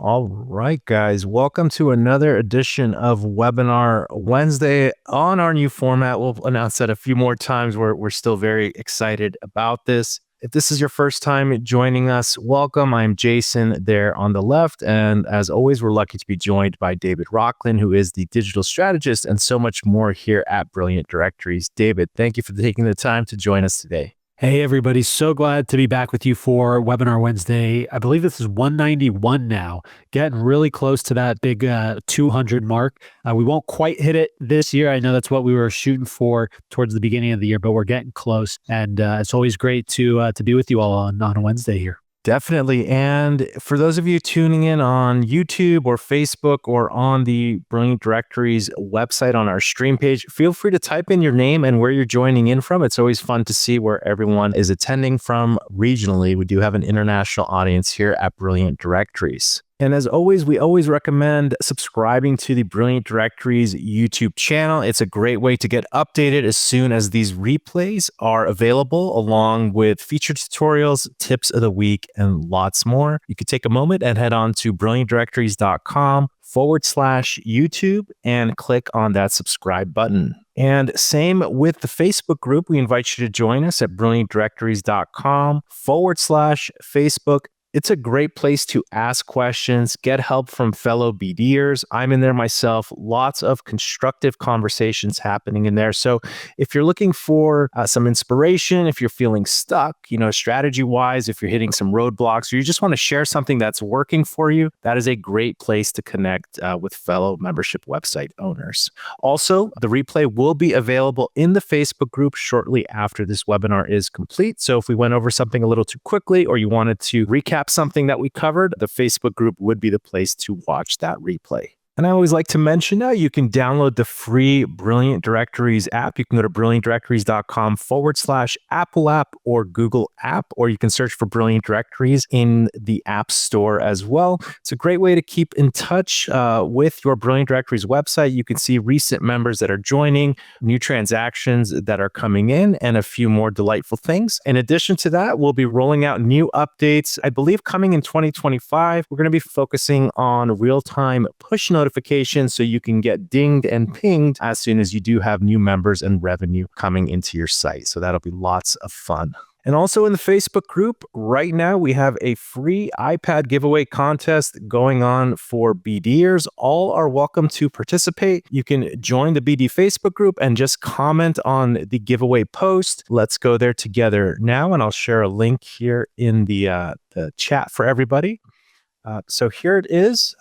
All right, guys, welcome to another edition of Webinar Wednesday on our new format. We'll announce that a few more times. We're still very excited about this. If this is your first time joining us, welcome. I'm Jason there on the left. And as always, we're lucky to be joined by David Rocklin, who is the digital strategist and so much more here at Brilliant Directories. David, thank you for taking the time to join us today. Hey, everybody. So glad to be back with you for Webinar Wednesday. I believe this is 191 now, getting really close to that big 200 mark. We won't quite hit it this year. I know that's what we were shooting for towards the beginning of the year, but we're getting close. And it's always great to be with you all on a Wednesday here. Definitely. And for those of you tuning in on YouTube or Facebook or on the Brilliant Directories website on our stream page, feel free to type in your name and where you're joining in from. It's always fun to see where everyone is attending from regionally. We do have an international audience here at Brilliant Directories. And as always, we always recommend subscribing to the Brilliant Directories YouTube channel. It's a great way to get updated as soon as these replays are available, along with featured tutorials, tips of the week, and lots more. You could take a moment and head on to brilliantdirectories.com/YouTube and click on that subscribe button. And same with the Facebook group. We invite you to join us at brilliantdirectories.com/Facebook. It's a great place to ask questions, get help from fellow BDers. I'm in there myself. Lots of constructive conversations happening in there. So if you're looking for some inspiration, if you're feeling stuck, strategy-wise, if you're hitting some roadblocks, or you just want to share something that's working for you, that is a great place to connect with fellow membership website owners. Also, the replay will be available in the Facebook group shortly after this webinar is complete. So if we went over something a little too quickly, or you wanted to recap something that we covered, the Facebook group would be the place to watch that replay. And I always like to mention now you can download the free Brilliant Directories app. You can go to brilliantdirectories.com/Apple app or Google app, or you can search for Brilliant Directories in the App Store as well. It's a great way to keep in touch with your Brilliant Directories website. You can see recent members that are joining, new transactions that are coming in, and a few more delightful things. In addition to that, we'll be rolling out new updates. I believe coming in 2025, we're going to be focusing on real-time push notifications so you can get dinged and pinged as soon as you do have new members and revenue coming into your site. So that'll be lots of fun. And also in the Facebook group, right now we have a free iPad giveaway contest going on for BDers. All are welcome to participate. You can join the BD Facebook group and just comment on the giveaway post. Let's go there together now, and I'll share a link here in the chat for everybody. So here it is.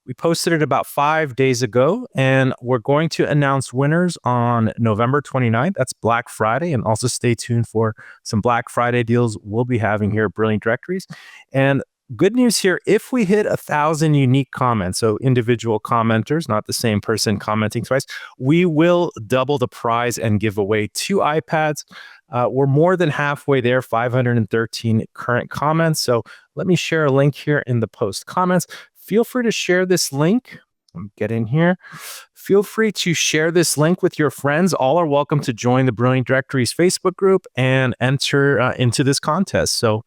We posted it about 5 days ago, and we're going to announce winners on November 29th. That's Black Friday, and also stay tuned for some Black Friday deals we'll be having here at Brilliant Directories. And good news here, if we hit 1,000 unique comments, so individual commenters, not the same person commenting twice, we will double the prize and give away 2 iPads. We're more than halfway there, 513 current comments. So let me share a link here in the post comments. Feel free to share this link. Get in here. Feel free to share this link with your friends. All are welcome to join the Brilliant Directories Facebook group and enter into this contest. So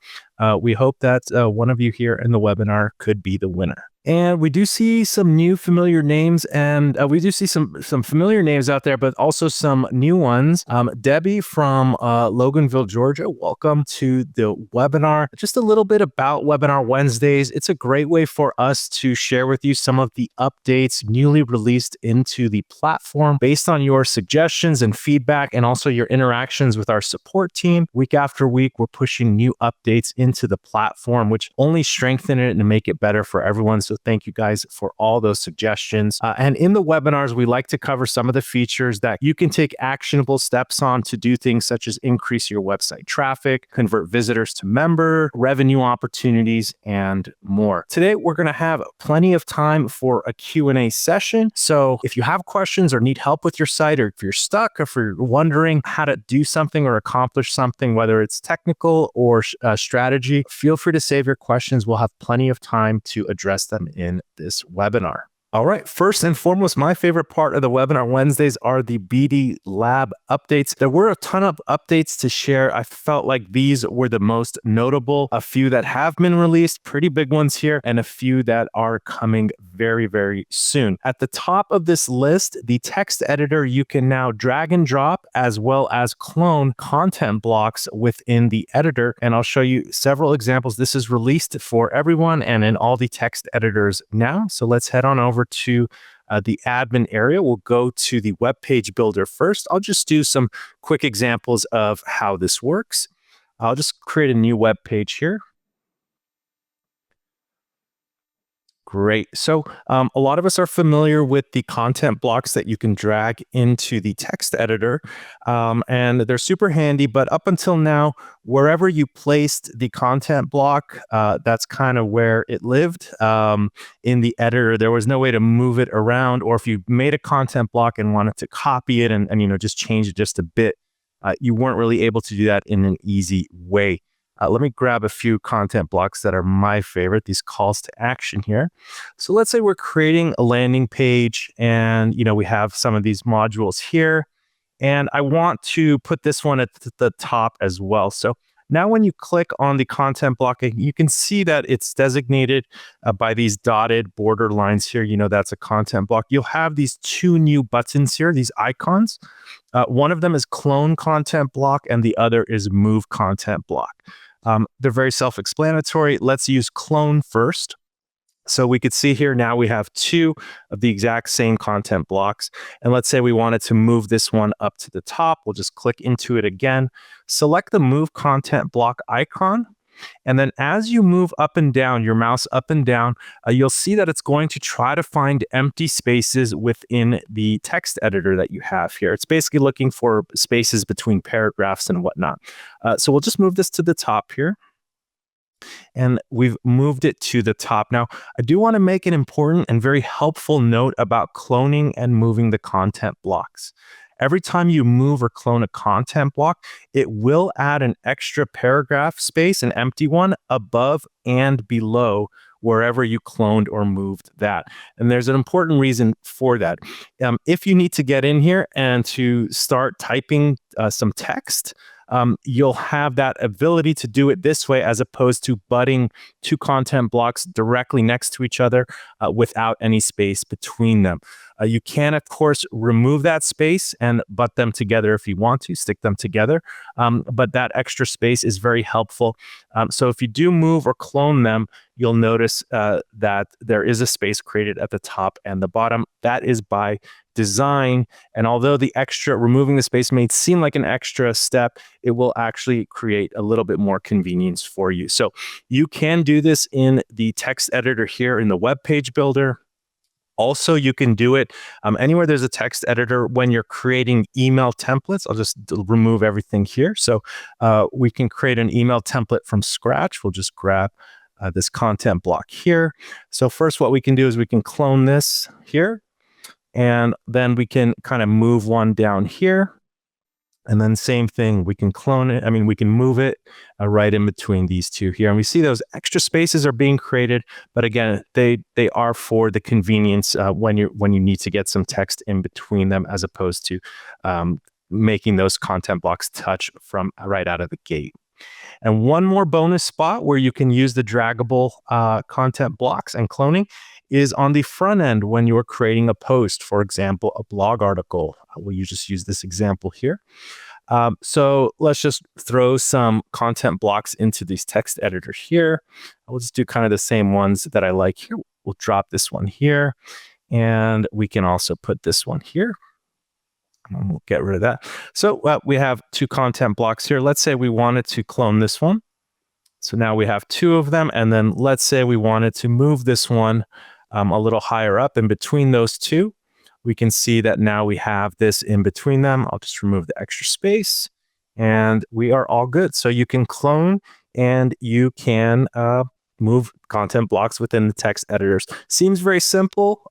we hope that one of you here in the webinar could be the winner. And we do see some new familiar names, and we do see some familiar names out there, but also some new ones. Debbie from Loganville, Georgia, welcome to the webinar. Just a little bit about Webinar Wednesdays. It's a great way for us to share with you some of the updates newly released into the platform based on your suggestions and feedback, and also your interactions with our support team. Week after week, we're pushing new updates into the platform, which only strengthen it and make it better for everyone. So thank you guys for all those suggestions. And in the webinars, we like to cover some of the features that you can take actionable steps on to do things such as increase your website traffic, convert visitors to member, revenue opportunities, and more. Today, we're going to have plenty of time for a Q&A session. So if you have questions or need help with your site, or if you're stuck, or if you're wondering how to do something or accomplish something, whether it's technical or strategy, feel free to save your questions. We'll have plenty of time to address them in this webinar. All right. First and foremost, my favorite part of the webinar Wednesdays are the BD Lab updates. There were a ton of updates to share. I felt like these were the most notable. A few that have been released, pretty big ones here, and a few that are coming very, very soon. At the top of this list, the text editor, you can now drag and drop as well as clone content blocks within the editor. And I'll show you several examples. This is released for everyone and in all the text editors now. So let's head on over to the admin area. We'll go to the web page builder first. I'll just do some quick examples of how this works. I'll just create a new web page here. Great. So a lot of us are familiar with the content blocks that you can drag into the text editor, and they're super handy. But up until now, wherever you placed the content block, that's kind of where it lived in the editor. There was no way to move it around, or if you made a content block and wanted to copy it and just change it just a bit, you weren't really able to do that in an easy way. Let me grab a few content blocks that are my favorite, these calls to action here. So let's say we're creating a landing page and, we have some of these modules here, and I want to put this one at the top as well. So now when you click on the content block, you can see that it's designated by these dotted border lines here. That's a content block. You'll have these two new buttons here, these icons. One of them is clone content block and the other is move content block. They're very self-explanatory. Let's use clone first. So we could see here now we have two of the exact same content blocks. And let's say we wanted to move this one up to the top. We'll just click into it again. Select the move content block icon. And then as you move up and down, your mouse up and down, you'll see that it's going to try to find empty spaces within the text editor that you have here. It's basically looking for spaces between paragraphs and whatnot. So we'll just move this to the top here. And we've moved it to the top. Now, I do want to make an important and very helpful note about cloning and moving the content blocks. Every time you move or clone a content block, it will add an extra paragraph space, an empty one, above and below wherever you cloned or moved that. And there's an important reason for that. If you need to get in here and to start typing some text, you'll have that ability to do it this way as opposed to butting two content blocks directly next to each other without any space between them. You can, of course, remove that space and butt them together if you want to, stick them together. But that extra space is very helpful. So if you do move or clone them, you'll notice that there is a space created at the top and the bottom. That is by design. And although removing the space may seem like an extra step, it will actually create a little bit more convenience for you. So you can do this in the text editor here in the web page builder. Also, you can do it anywhere there's a text editor when you're creating email templates. I'll just remove everything here. So we can create an email template from scratch. We'll just grab this content block here. So first, what we can do is we can clone this here. And then we can kind of move one down here. And then same thing, we can clone it. We can move it right in between these two here. And we see those extra spaces are being created. But again, they are for the convenience when you need to get some text in between them, as opposed to making those content blocks touch from right out of the gate. And one more bonus spot where you can use the draggable content blocks and cloning is on the front end when you're creating a post, for example, a blog article. We'll just use this example here. So let's just throw some content blocks into these text editors here. We'll just do kind of the same ones that I like here. We'll drop this one here, and we can also put this one here. And we'll get rid of that. So we have two content blocks here. Let's say we wanted to clone this one. So now we have two of them. And then let's say we wanted to move this one a little higher up in between those two. We can see that now we have this in between them. I'll just remove the extra space and we are all good. So you can clone and you can move content blocks within the text editors. Seems very simple,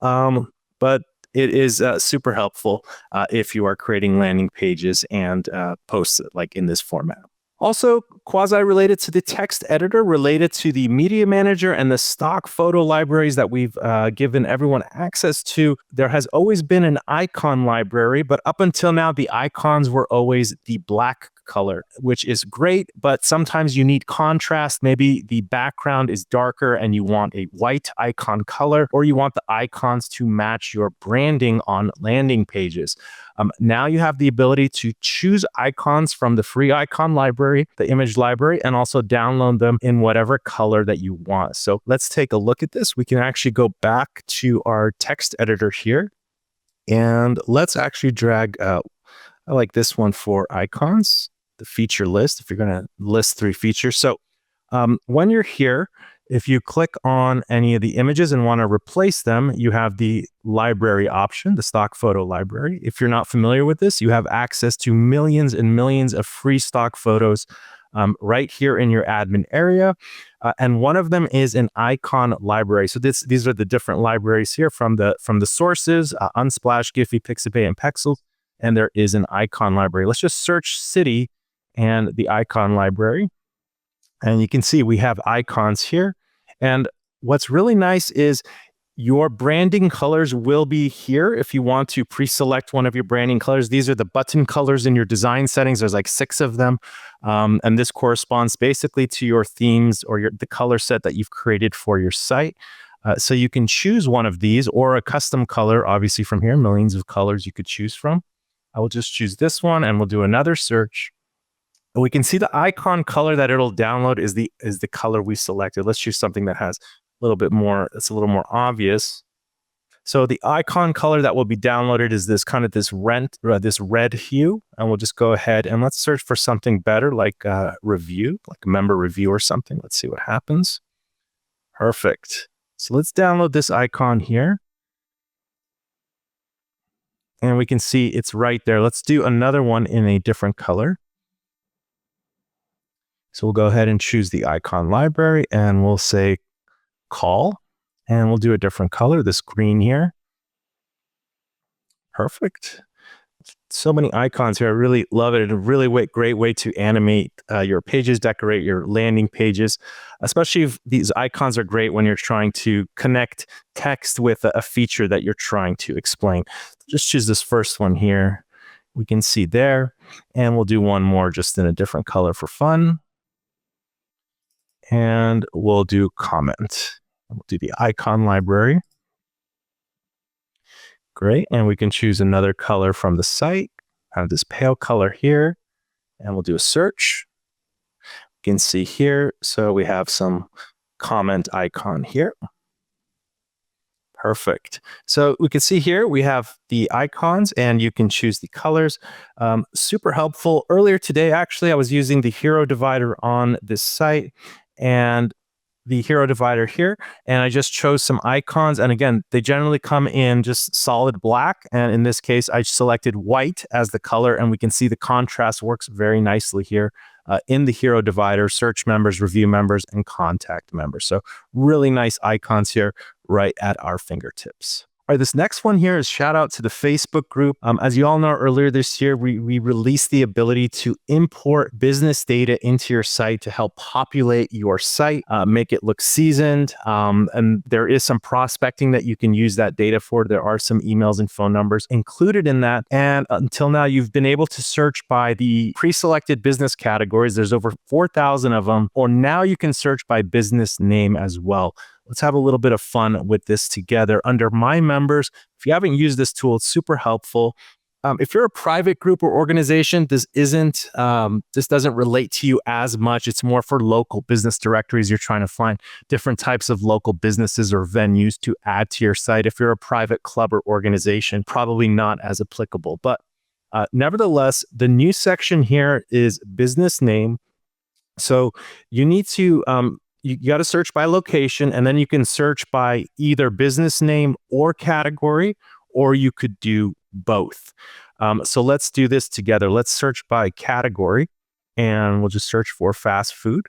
but it is super helpful if you are creating landing pages and posts like in this format. Also, quasi-related to the text editor, related to the media manager and the stock photo libraries that we've given everyone access to, there has always been an icon library, but up until now, the icons were always the black color, which is great, but sometimes you need contrast. Maybe the background is darker and you want a white icon color, or you want the icons to match your branding on landing pages. Now you have the ability to choose icons from the free icon library, the image library, and also download them in whatever color that you want. So let's take a look at this. We can actually go back to our text editor here, and let's actually drag out, I like this one for icons, the feature list, if you're going to list 3 features. So when you're here, if you click on any of the images and want to replace them, you have the library option, the stock photo library. If you're not familiar with this, you have access to millions and millions of free stock photos right here in your admin area. And one of them is an icon library. So these are the different libraries here from the sources, Unsplash, Giphy, Pixabay, and Pexels. And there is an icon library. Let's just search city and the icon library. And you can see we have icons here. And what's really nice is your branding colors will be here if you want to pre-select one of your branding colors. These are the button colors in your design settings. There's like 6 of them. And this corresponds basically to your themes or the color set that you've created for your site. So you can choose one of these or a custom color, obviously from here, millions of colors you could choose from. I will just choose this one and we'll do another search. And we can see the icon color that it'll download is the color we selected. Let's choose something that has a little bit more, it's a little more obvious. So the icon color that will be downloaded is this kind of this red hue. And we'll just go ahead and let's search for something better like review, like a member review or something. Let's see what happens. Perfect. So let's download this icon here. And we can see it's right there. Let's do another one in a different color. So we'll go ahead and choose the icon library and we'll say call, and we'll do a different color, this green here. Perfect. So many icons here. I really love it. It's a really great way to animate your pages, decorate your landing pages, especially if these icons are great when you're trying to connect text with a feature that you're trying to explain. Just choose this first one here. We can see there, and we'll do one more just in a different color for fun. And we'll do comment. We'll do the icon library. Great. And we can choose another color from the site. I have this pale color here. And we'll do a search. You can see here. So we have some comment icon here. Perfect. So we can see here we have the icons and you can choose the colors. Super helpful. Earlier today, actually, I was using the hero divider on this site and the hero divider here, and I just chose some icons. And again, they generally come in just solid black. And in this case, I selected white as the color, and we can see the contrast works very nicely here in the hero divider, search members, review members, and contact members. So really nice icons here right at our fingertips. All right, this next one here is shout out to the Facebook group. As you all know, earlier this year, we released the ability to import business data into your site to help populate your site, make it look seasoned. And there is some prospecting that you can use that data for. There are some emails and phone numbers included in that. And until now, you've been able to search by the pre-selected business categories. There's over 4,000 of them. Or now you can search by business name as well. Let's have a little bit of fun with this together. Under My Members, if you haven't used this tool, it's super helpful. If you're a private group or organization, this doesn't relate to you as much. It's more for local business directories. You're trying to find different types of local businesses or venues to add to your site. If you're a private club or organization, probably not as applicable. But nevertheless, the new section here is business name. So you need to you got to search by location, and then you can search by either business name or category, or you could do both. So let's do this together. Let's search by category, and we'll just search for fast food.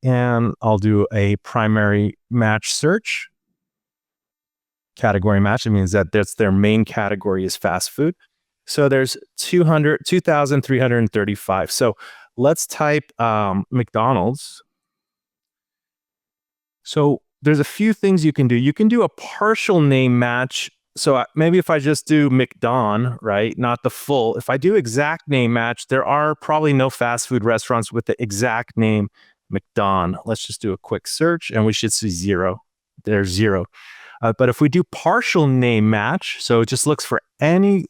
And I'll do a primary match search. Category match, it means that that's their main category is fast food. So there's 2,335. So let's type McDonald's. So there's a few things you can do. You can do a partial name match. So maybe if I just do McDon, right, not the full. If I do exact name match, there are probably no fast food restaurants with the exact name McDon. Let's just do a quick search and we should see zero. There's zero. But if we do partial name match, so it just looks for any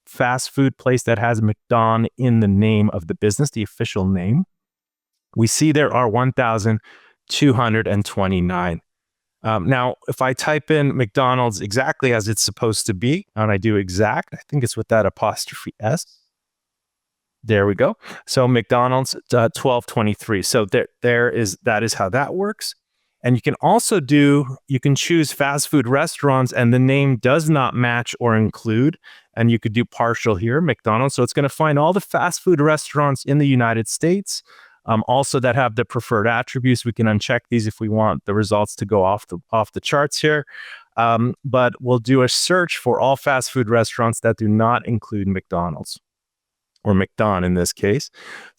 fast food place that has McDon in the name of the business, the official name, we see there are 1,229. Now, if I type in McDonald's exactly as it's supposed to be, and I do exact, I think it's with that apostrophe S. There we go. So McDonald's 1223. So that is how that works. And you can also you can choose fast food restaurants and the name does not match or include. And you could do partial here, McDonald's. So it's going to find all the fast food restaurants in the United States. Also that have the preferred attributes. We can uncheck these if we want the results to go off the charts here. But we'll do a search for all fast food restaurants that do not include McDonald's, or McDon in this case.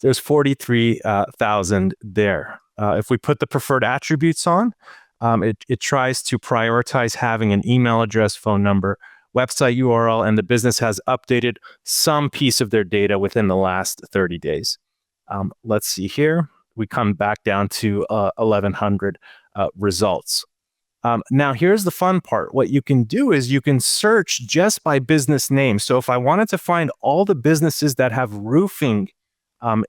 There's 43,000 there. If we put the preferred attributes on, it tries to prioritize having an email address, phone number, website URL, and the business has updated some piece of their data within the last 30 days. Let's see here. We come back down to 1,100 results. Now, here's the fun part. What you can do is you can search just by business name. So if I wanted to find all the businesses that have roofing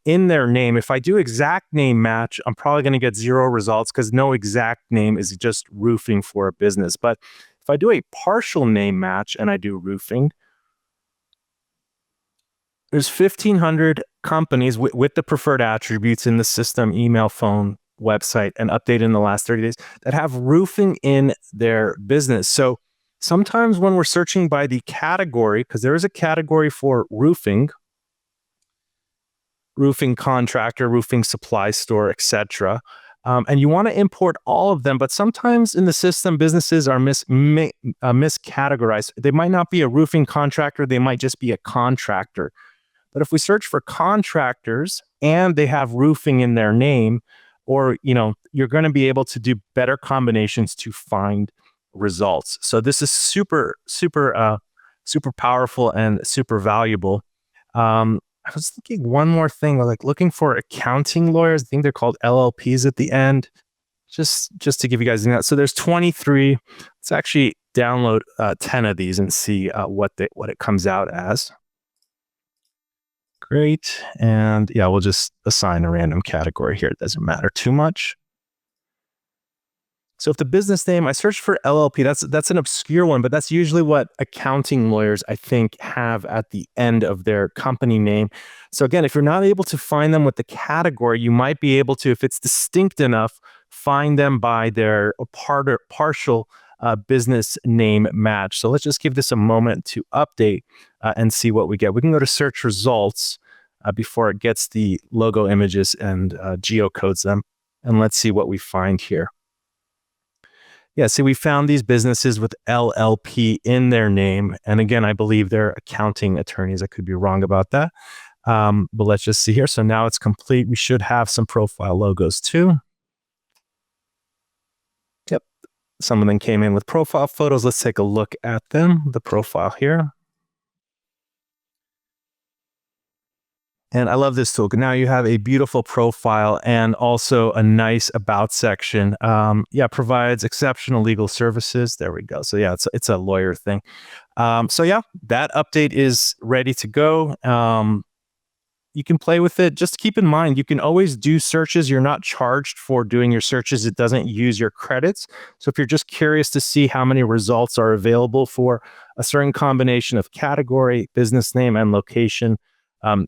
in their name, if I do exact name match, I'm probably going to get zero results because no exact name is just roofing for a business. But if I do a partial name match and I do roofing, there's 1,500 companies with the preferred attributes in the system, email, phone, website, and updated in the last 30 days that have roofing in their business. So sometimes when we're searching by the category, because there is a category for roofing contractor, roofing supply store, etc. And you want to import all of them, but sometimes in the system, businesses are miscategorized. They might not be a roofing contractor, they might just be a contractor. But if we search for contractors and they have roofing in their name, or you're going to be able to do better combinations to find results. So this is super powerful and super valuable. I was thinking one more thing, like looking for accounting lawyers. I think they're called LLPs at the end. Just to give you guys an idea. So there's 23. Let's actually download 10 of these and see what it comes out as. Great. And yeah, we'll just assign a random category here. It doesn't matter too much. So if the business name, I searched for LLP, that's an obscure one, but that's usually what accounting lawyers, I think, have at the end of their company name. So again, if you're not able to find them with the category, you might be able to, if it's distinct enough, find them by their partial business name match. So let's just give this a moment to update and see what we get. We can go to search results before it gets the logo images and geocodes them. And let's see what we find here. Yeah, see, we found these businesses with LLP in their name. And again, I believe they're accounting attorneys. I could be wrong about that. But let's just see here. So now it's complete. We should have some profile logos too. Yep. Some of them came in with profile photos. Let's take a look at them. The profile here. And I love this tool. Now you have a beautiful profile and also a nice about section. Provides exceptional legal services. There we go. So yeah, it's a lawyer thing. So yeah, that update is ready to go. You can play with it. Just keep in mind, you can always do searches. You're not charged for doing your searches. It doesn't use your credits. So if you're just curious to see how many results are available for a certain combination of category, business name, and location,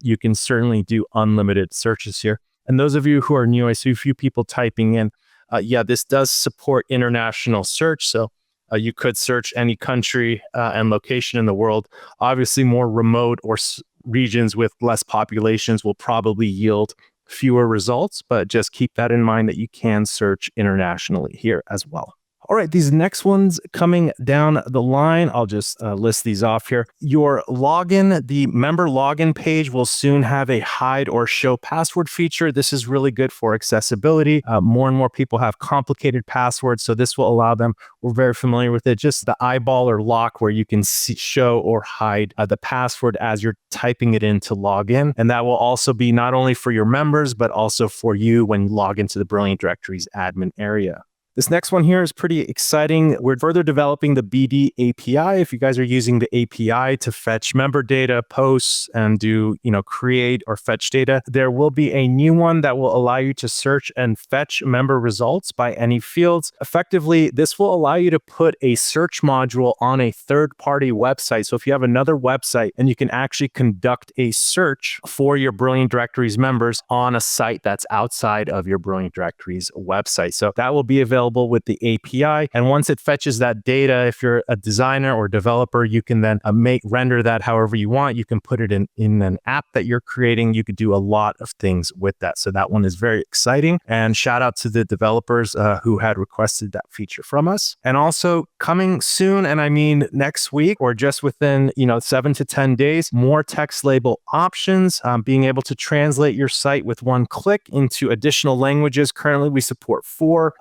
you can certainly do unlimited searches here. And those of you who are new, I see a few people typing in. This does support international search. So you could search any country and location in the world. Obviously, more remote or regions with less populations will probably yield fewer results, but just keep that in mind that you can search internationally here as well. All right, these next ones coming down the line, I'll just list these off here. Your login, the member login page will soon have a hide or show password feature. This is really good for accessibility. More and more people have complicated passwords, so this will allow them, we're very familiar with it, just the eyeball or lock where you can show or hide the password as you're typing it in to log in. And that will also be not only for your members, but also for you when you log into the Brilliant Directories admin area. This next one here is pretty exciting. We're further developing the BD API. If you guys are using the API to fetch member data, posts, and do, create or fetch data, there will be a new one that will allow you to search and fetch member results by any fields. Effectively, this will allow you to put a search module on a third-party website. So if you have another website and you can actually conduct a search for your Brilliant Directories members on a site that's outside of your Brilliant Directories website. So that will be available with the API. And once it fetches that data, if you're a designer or developer, you can then render that however you want. You can put it in an app that you're creating. You could do a lot of things with that. So that one is very exciting. And shout out to the developers who had requested that feature from us. And also coming soon, and I mean next week or just within 7 to 10 days, more text label options, being able to translate your site with one click into additional languages. Currently, we support 4: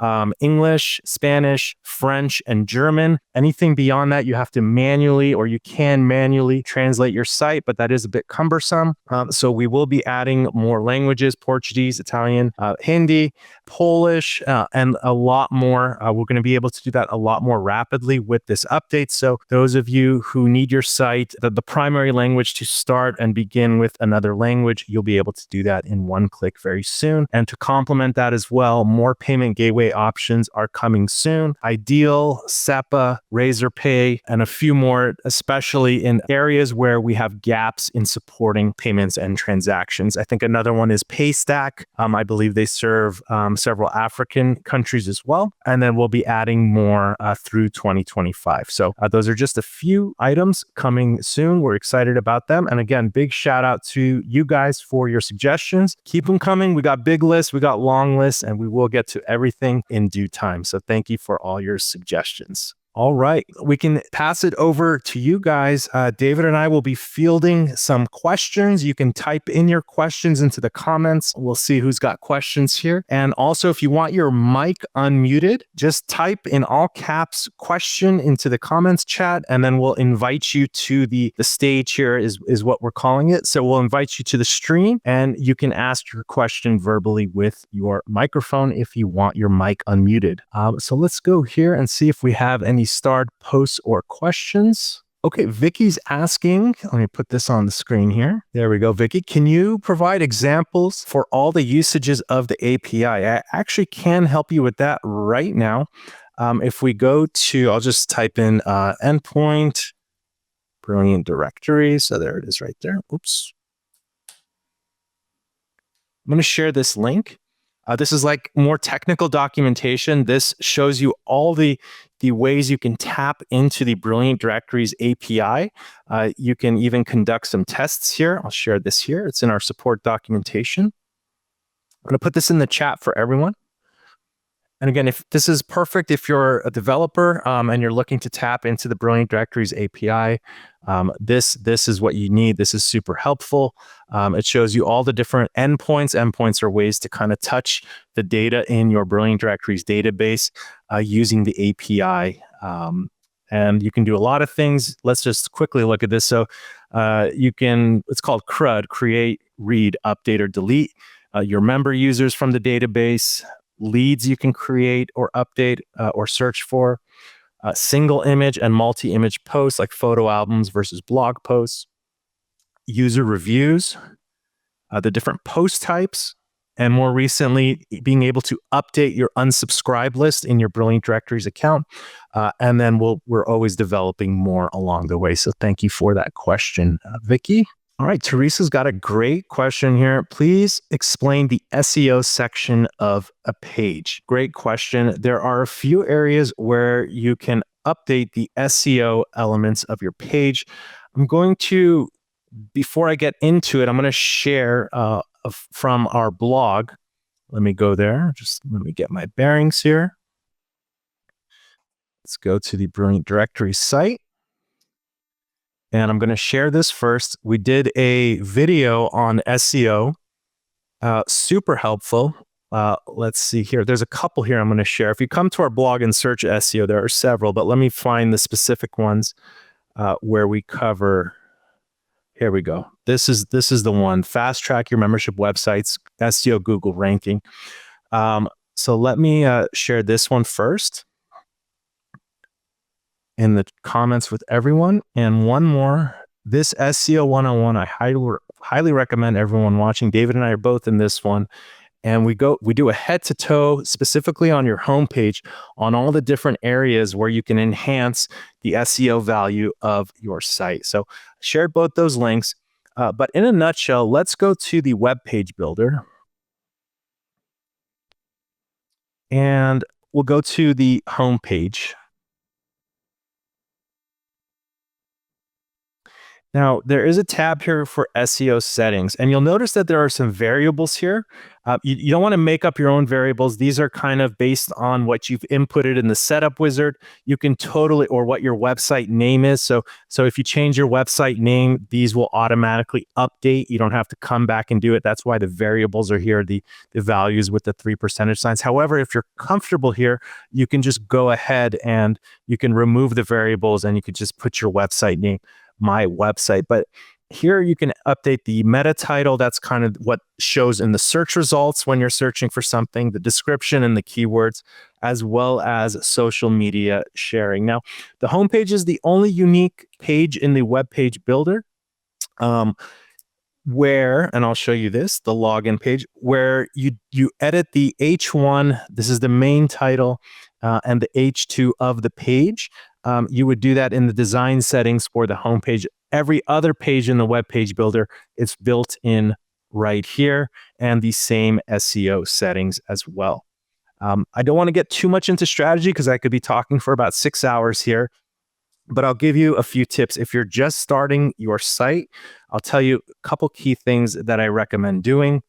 English, Spanish, French, and German. Anything beyond that, you have to manually, or you can manually translate your site, but that is a bit cumbersome. So we will be adding more languages: Portuguese, Italian, Hindi, Polish, and a lot more. We're going to be able to do that a lot more rapidly with this update. So those of you who need your site, the primary language to start and begin with another language, you'll be able to do that in one click very soon. And to complement that as well, more payment gateway options are coming soon. Ideal, SEPA, Razorpay, and a few more, especially in areas where we have gaps in supporting payments and transactions. I think another one is Paystack. I believe they serve several African countries as well. And then we'll be adding more through 2025. So those are just a few items coming soon. We're excited about them. And again, big shout out to you guys for your suggestions. Keep them coming. We got big lists, we got long lists, and we will get to everything in due time. So thank you for all your suggestions. All right, we can pass it over to you guys. David and I will be fielding some questions. You can type in your questions into the comments. We'll see who's got questions here. And also, if you want your mic unmuted, just type in all caps question into the comments chat, and then we'll invite you to the stage here is what we're calling it. So we'll invite you to the stream, and you can ask your question verbally with your microphone if you want your mic unmuted. So let's go here and see if we have any starred posts or questions. Okay, Vicky's asking, let me put this on the screen here. There we go, Vicky. Can you provide examples for all the usages of the API? I actually can help you with that right now. If we go to, I'll just type in endpoint, Brilliant Directories. So there it is right there. Oops. I'm going to share this link. This is like more technical documentation. This shows you all the ways you can tap into the Brilliant Directories API. You can even conduct some tests here. I'll share this here. It's in our support documentation. I'm going to put this in the chat for everyone. And again, if this is perfect, if you're a developer and you're looking to tap into the Brilliant Directories API, this is what you need. This is super helpful. It shows you all the different endpoints. Endpoints are ways to kind of touch the data in your Brilliant Directories database using the API. And you can do a lot of things. Let's just quickly look at this. So it's called CRUD, create, read, update, or delete your member users from the database. Leads you can create or update or search for, single image and multi-image posts like photo albums versus blog posts, user reviews, the different post types, and more recently, being able to update your unsubscribe list in your Brilliant Directories account. And then we're always developing more along the way. So thank you for that question, Vicky. All right, Teresa's got a great question here. Please explain the SEO section of a page. Great question. There are a few areas where you can update the SEO elements of your page. I'm going to, before I get into it, I'm going to share from our blog. Let me go there. Just let me get my bearings here. Let's go to the Brilliant Directories site. And I'm going to share this first. We did a video on SEO, super helpful. Let's see here. There's a couple here I'm going to share. If you come to our blog and search SEO, there are several, but let me find the specific ones where we cover. Here we go. This is the one. Fast track your membership websites, SEO Google ranking. So let me share this one first in the comments with everyone. And one more, this SEO 101, I highly recommend everyone watching. David and I are both in this one. And we do a head to toe specifically on your homepage on all the different areas where you can enhance the SEO value of your site. So I shared both those links. But in a nutshell, let's go to the web page builder. And we'll go to the homepage. Now, there is a tab here for SEO settings, and you'll notice that there are some variables here. You don't want to make up your own variables. These are kind of based on what you've inputted in the setup wizard. You can totally, or what your website name is. So if you change your website name, these will automatically update. You don't have to come back and do it. That's why the variables are here, the values with the 3% signs. However, if you're comfortable here, you can just go ahead and you can remove the variables and you could just put your website name, my website. But here you can update the meta title. That's kind of what shows in the search results when you're searching for something, the description and the keywords, as well as social media sharing. Now, the homepage is the only unique page in the web page builder. Where, and I'll show you this, the login page, where you edit the H1, this is the main title, and the H2 of the page. You would do that in the design settings for the homepage. Every other page in the web page builder, it's built in right here, and the same SEO settings as well. I don't want to get too much into strategy because I could be talking for about 6 hours here. But I'll give you a few tips. If you're just starting your site, I'll tell you a couple key things that I recommend doing.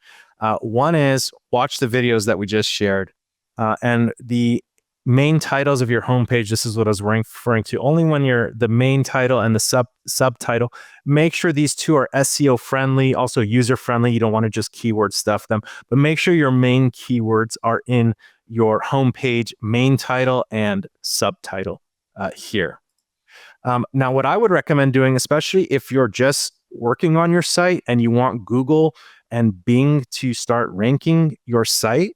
One is watch the videos that we just shared. And the main titles of your homepage, this is what I was referring to. Only when you're the main title and the subtitle, make sure these two are SEO friendly, also user friendly. You don't want to just keyword stuff them, but make sure your main keywords are in your homepage, main title and subtitle here. Now, what I would recommend doing, especially if you're just working on your site and you want Google and Bing to start ranking your site,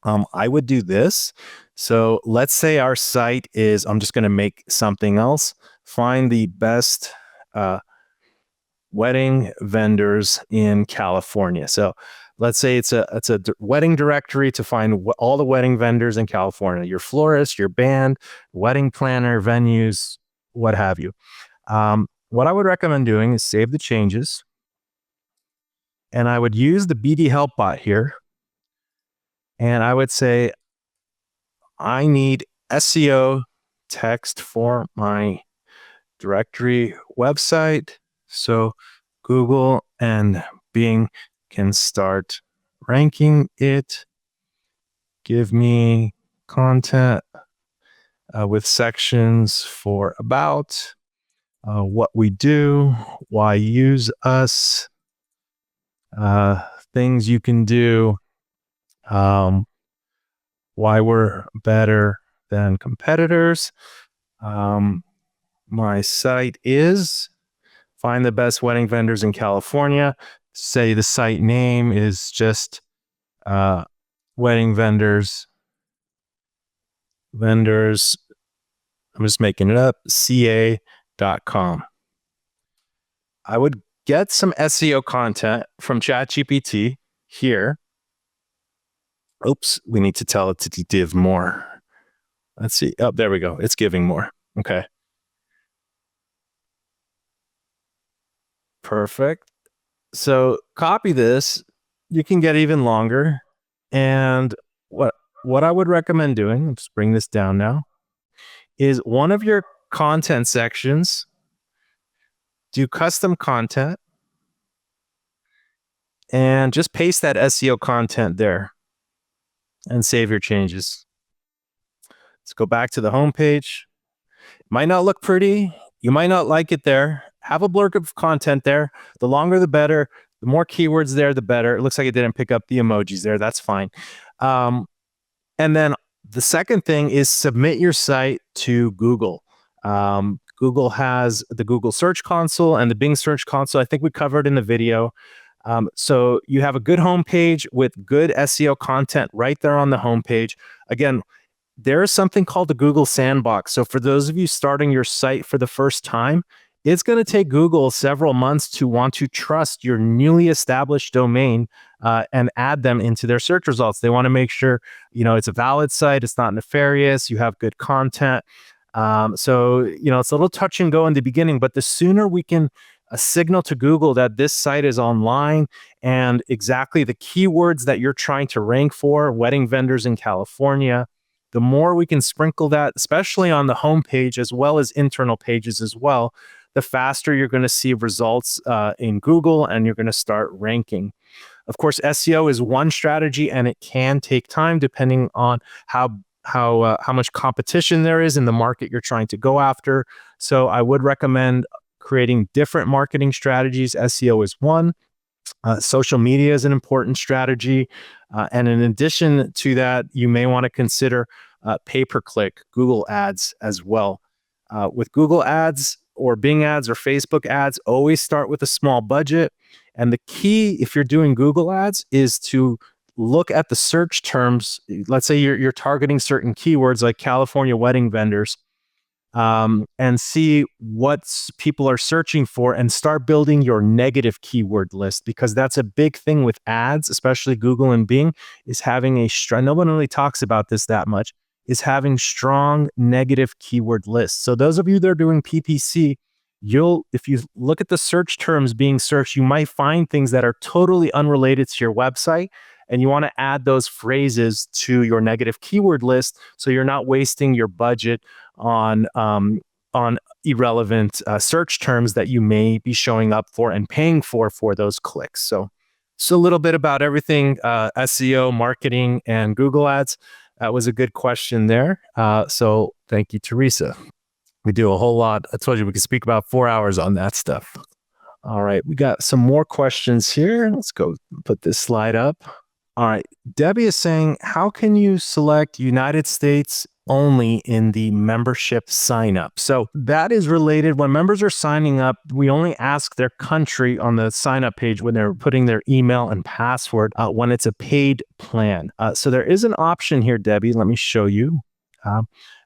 I would do this. So let's say our site is, I'm just going to make something else, find the best wedding vendors in California. So let's say it's a wedding directory to find all the wedding vendors in California, your florist, your band, wedding planner, venues, what have you. What I would recommend doing is save the changes. And I would use the BD help bot here. And I would say, I need SEO text for my directory website. So Google and Bing can start ranking it. Give me content with sections for about, what we do, why use us, things you can do, why we're better than competitors. My site is find the best wedding vendors in California. Say the site name is just wedding vendors. I'm just making it up, ca.com. I would get some SEO content from ChatGPT here. Oops, we need to tell it to div more. Let's see. Oh, there we go. It's giving more. Okay. Perfect. So copy this. You can get even longer. And what I would recommend doing, let's bring this down now, is one of your content sections, do custom content, and just paste that SEO content there and save your changes. Let's go back to the home page. Might not look pretty. You might not like it there. Have a blurb of content there. The longer, the better. The more keywords there, the better. It looks like it didn't pick up the emojis there. That's fine. And then the second thing is submit your site to Google. Google has the Google Search Console and the Bing Search Console. I think we covered in the video. So you have a good homepage with good SEO content right there on the homepage. Again, there is something called the Google Sandbox. So for those of you starting your site for the first time, it's going to take Google several months to want to trust your newly established domain and add them into their search results. They want to make sure, it's a valid site, it's not nefarious, you have good content. So it's a little touch and go in the beginning, but the sooner we can signal to Google that this site is online and exactly the keywords that you're trying to rank for, wedding vendors in California, the more we can sprinkle that, especially on the homepage as well as internal pages as well, the faster you're going to see results in Google and you're going to start ranking. Of course, SEO is one strategy and it can take time depending on how much competition there is in the market you're trying to go after. So I would recommend creating different marketing strategies. SEO is one. Social media is an important strategy. And in addition to that, you may want to consider pay-per-click Google ads as well. With Google ads or Bing ads or Facebook ads, always start with a small budget. And the key, if you're doing Google ads, is to look at the search terms. Let's say you're targeting certain keywords like California wedding vendors, and see what people are searching for and start building your negative keyword list, because that's a big thing with ads, especially Google and Bing, is having no one really talks about this that much, is having strong negative keyword lists. So those of you that are doing PPC, if you look at the search terms being searched, you might find things that are totally unrelated to your website. And you want to add those phrases to your negative keyword list so you're not wasting your budget on irrelevant search terms that you may be showing up for and paying for those clicks. So a little bit about everything, SEO, marketing, and Google ads. That was a good question there. So thank you, Teresa. We do a whole lot. I told you we could speak about 4 hours on that stuff. All right, we got some more questions here. Let's go put this slide up. All right, Debbie is saying, how can you select United States only in the membership sign up? So that is related. When members are signing up, we only ask their country on the sign up page when they're putting their email and password when it's a paid plan. So there is an option here, Debbie. Let me show you.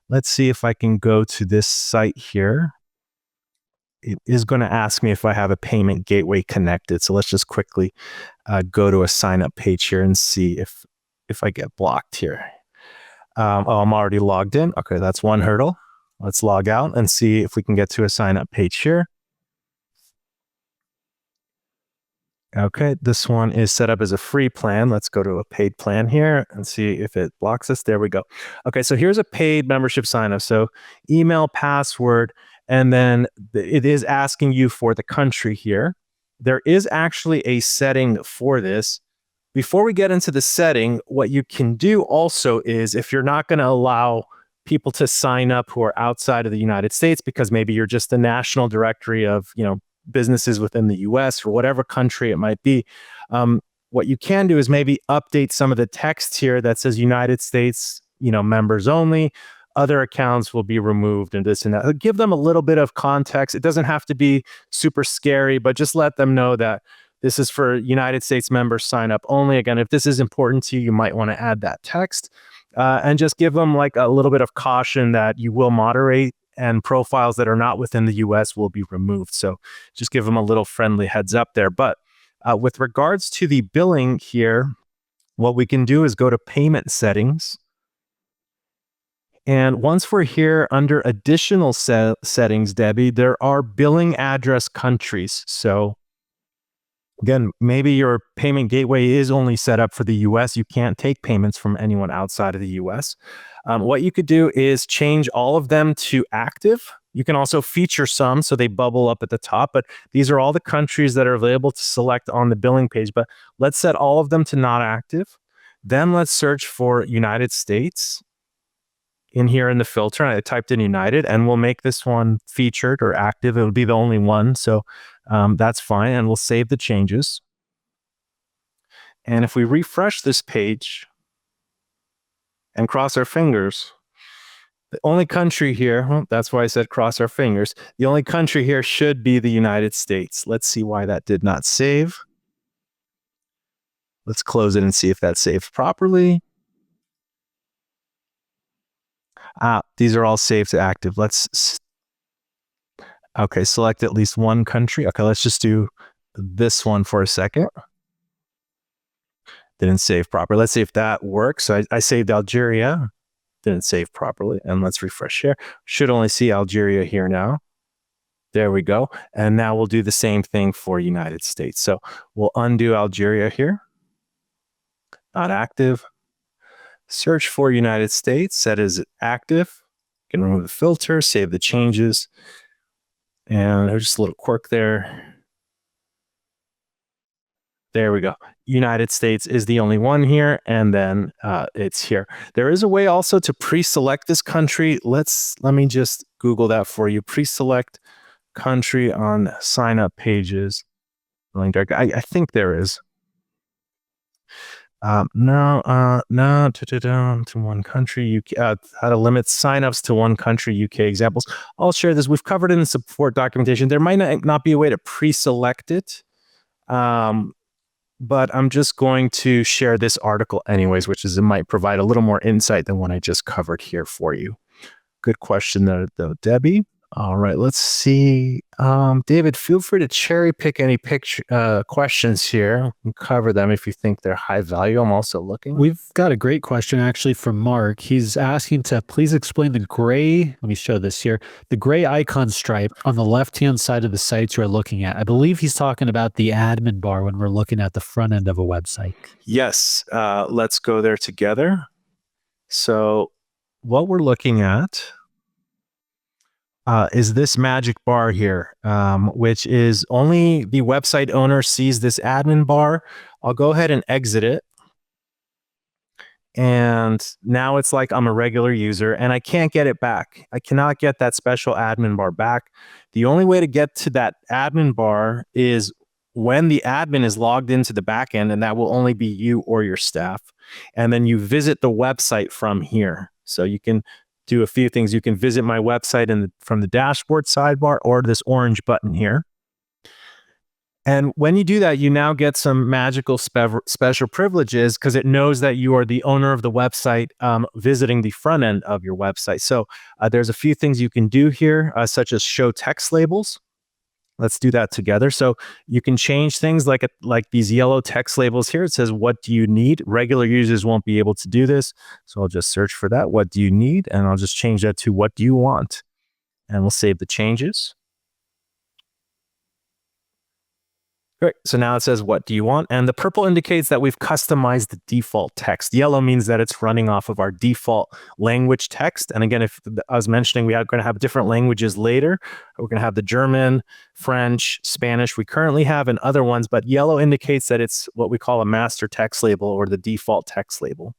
Let's see if I can go to this site here. It is going to ask me if I have a payment gateway connected. So let's just quickly go to a sign up page here and see if I get blocked here. I'm already logged in. Okay, that's one hurdle. Let's log out and see if we can get to a sign up page here. Okay, this one is set up as a free plan. Let's go to a paid plan here and see if it blocks us. There we go. Okay, so here's a paid membership sign up. So email, password, and then it is asking you for the country here. There is actually a setting for this. Before we get into the setting, what you can do also is, if you're not going to allow people to sign up who are outside of the United States, because maybe you're just a national directory of, businesses within the US or whatever country it might be, what you can do is maybe update some of the text here that says United States, members only. Other accounts will be removed and this and that. Give them a little bit of context. It doesn't have to be super scary, but just let them know that this is for United States members sign up only. Again, if this is important to you, you might want to add that text and just give them like a little bit of caution that you will moderate and profiles that are not within the US will be removed. So just give them a little friendly heads up there. But with regards to the billing here, what we can do is go to payment settings. And once we're here under additional settings, Debbie, there are billing address countries. So again, maybe your payment gateway is only set up for the US. You can't take payments from anyone outside of the US. What you could do is change all of them to active. You can also feature some so they bubble up at the top, but these are all the countries that are available to select on the billing page. But let's set all of them to not active. Then let's search for United States. in here in the filter. I typed in United, and we'll make this one featured or active. It'll be the only one. So that's fine. And we'll save the changes. And if we refresh this page and cross our fingers, the only country here, well, that's why I said cross our fingers. The only country here should be the United States. Let's see why that did not save. Let's close it and see if that saved properly. These are all saved to active. Okay, select at least one country. Okay, let's just do this one for a second. Didn't save properly. Let's see if that works. So I saved Algeria. Didn't save properly. And let's refresh here. Should only see Algeria here now. There we go. And now we'll do the same thing for United States. So we'll undo Algeria here. Not active. Search for United States. Set as active. You can remove the filter, save the changes. And there's just a little quirk there. There we go. United States is the only one here, and then it's here. There is a way also to pre-select this country. Let me just Google that for you. Pre-select country on sign-up pages. I think there is. No, to one country. UK, how to limit signups to one country. UK examples. I'll share this. We've covered it in the support documentation. There might not be a way to pre-select it. But I'm just going to share this article anyways, which is it might provide a little more insight than what I just covered here for you. Good question there, though, Debbie. All right, let's see. David, feel free to cherry pick any questions here and cover them if you think they're high value. I'm also looking. We've got a great question actually from Mark. He's asking to please explain the gray, let me show this here, the gray icon stripe on the left-hand side of the sites you're looking at. I believe he's talking about the admin bar when we're looking at the front end of a website. Yes, let's go there together. So what we're looking at is this magic bar here, which is only the website owner sees this admin bar. I'll go ahead and exit it. And now it's like I'm a regular user and I can't get it back. I cannot get that special admin bar back. The only way to get to that admin bar is when the admin is logged into the backend, and that will only be you or your staff. And then you visit the website from here. So you can do a few things. You can visit my website from the dashboard sidebar or this orange button here. And when you do that, you now get some magical special privileges because it knows that you are the owner of the website visiting the front end of your website. So there's a few things you can do here, such as show text labels. Let's do that together. So you can change things like these yellow text labels here. It says, what do you need? Regular users won't be able to do this. So I'll just search for that. What do you need? And I'll just change that to what do you want? And we'll save the changes. Great. So now it says, what do you want? And the purple indicates that we've customized the default text. Yellow means that it's running off of our default language text. And again, if I was mentioning, we are going to have different languages later. We're going to have the German, French, Spanish we currently have, and other ones. But yellow indicates that it's what we call a master text label or the default text label.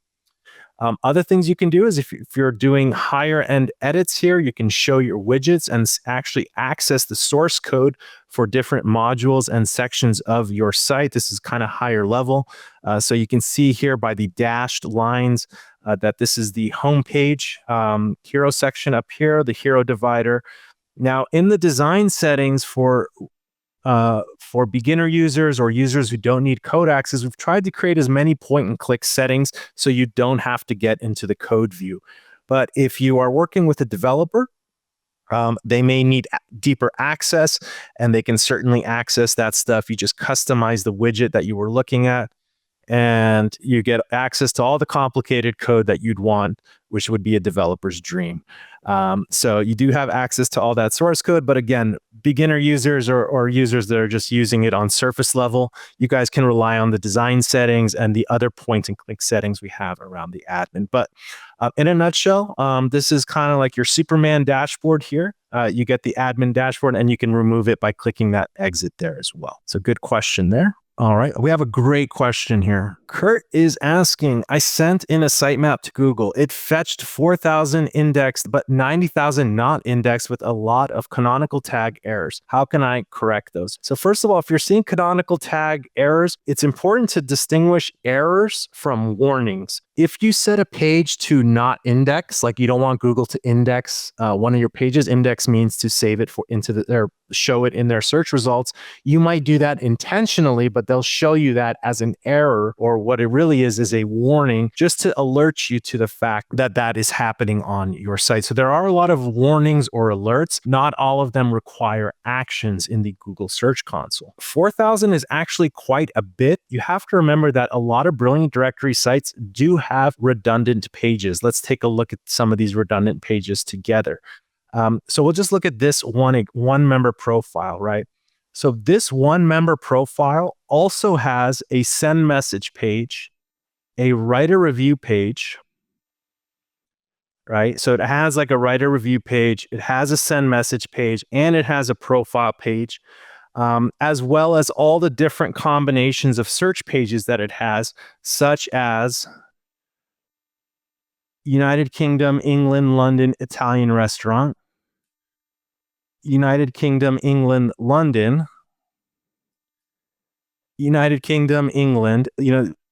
Other things you can do is if you're doing higher end edits here, you can show your widgets and actually access the source code for different modules and sections of your site. This is kind of higher level. So you can see here by the dashed lines that this is the homepage hero section up here, the hero divider. Now in the design settings for beginner users or users who don't need code access, we've tried to create as many point and click settings so you don't have to get into the code view. But if you are working with a developer, they may need deeper access, and they can certainly access that stuff. You just customize the widget that you were looking at, and you get access to all the complicated code that you'd want, which would be a developer's dream. So you do have access to all that source code, but again, beginner users or users that are just using it on surface level, you guys can rely on the design settings and the other point and click settings we have around the admin. But in a nutshell, this is kind of like your Superman dashboard here. You get the admin dashboard and you can remove it by clicking that exit there as well. So good question there. All right. We have a great question here. Kurt is asking, I sent in a sitemap to Google. It fetched 4,000 indexed, but 90,000 not indexed with a lot of canonical tag errors. How can I correct those? So first of all, if you're seeing canonical tag errors, it's important to distinguish errors from warnings. If you set a page to not index, like you don't want Google to index one of your pages, index means to save it or show it in their search results. You might do that intentionally, but they'll show you that as an error, or what it really is a warning just to alert you to the fact that that is happening on your site. So there are a lot of warnings or alerts. Not all of them require actions in the Google Search Console. 4,000 is actually quite a bit. You have to remember that a lot of Brilliant Directory sites do have redundant pages. Let's take a look at some of these redundant pages together. So we'll just look at this one member profile, right? So this one member profile also has a send message page, a write a review page, right? So it has like a write a review page, it has a send message page, and it has a profile page, as well as all the different combinations of search pages that it has, such as United Kingdom, England, London, Italian restaurant, United Kingdom, England, London, United Kingdom, England.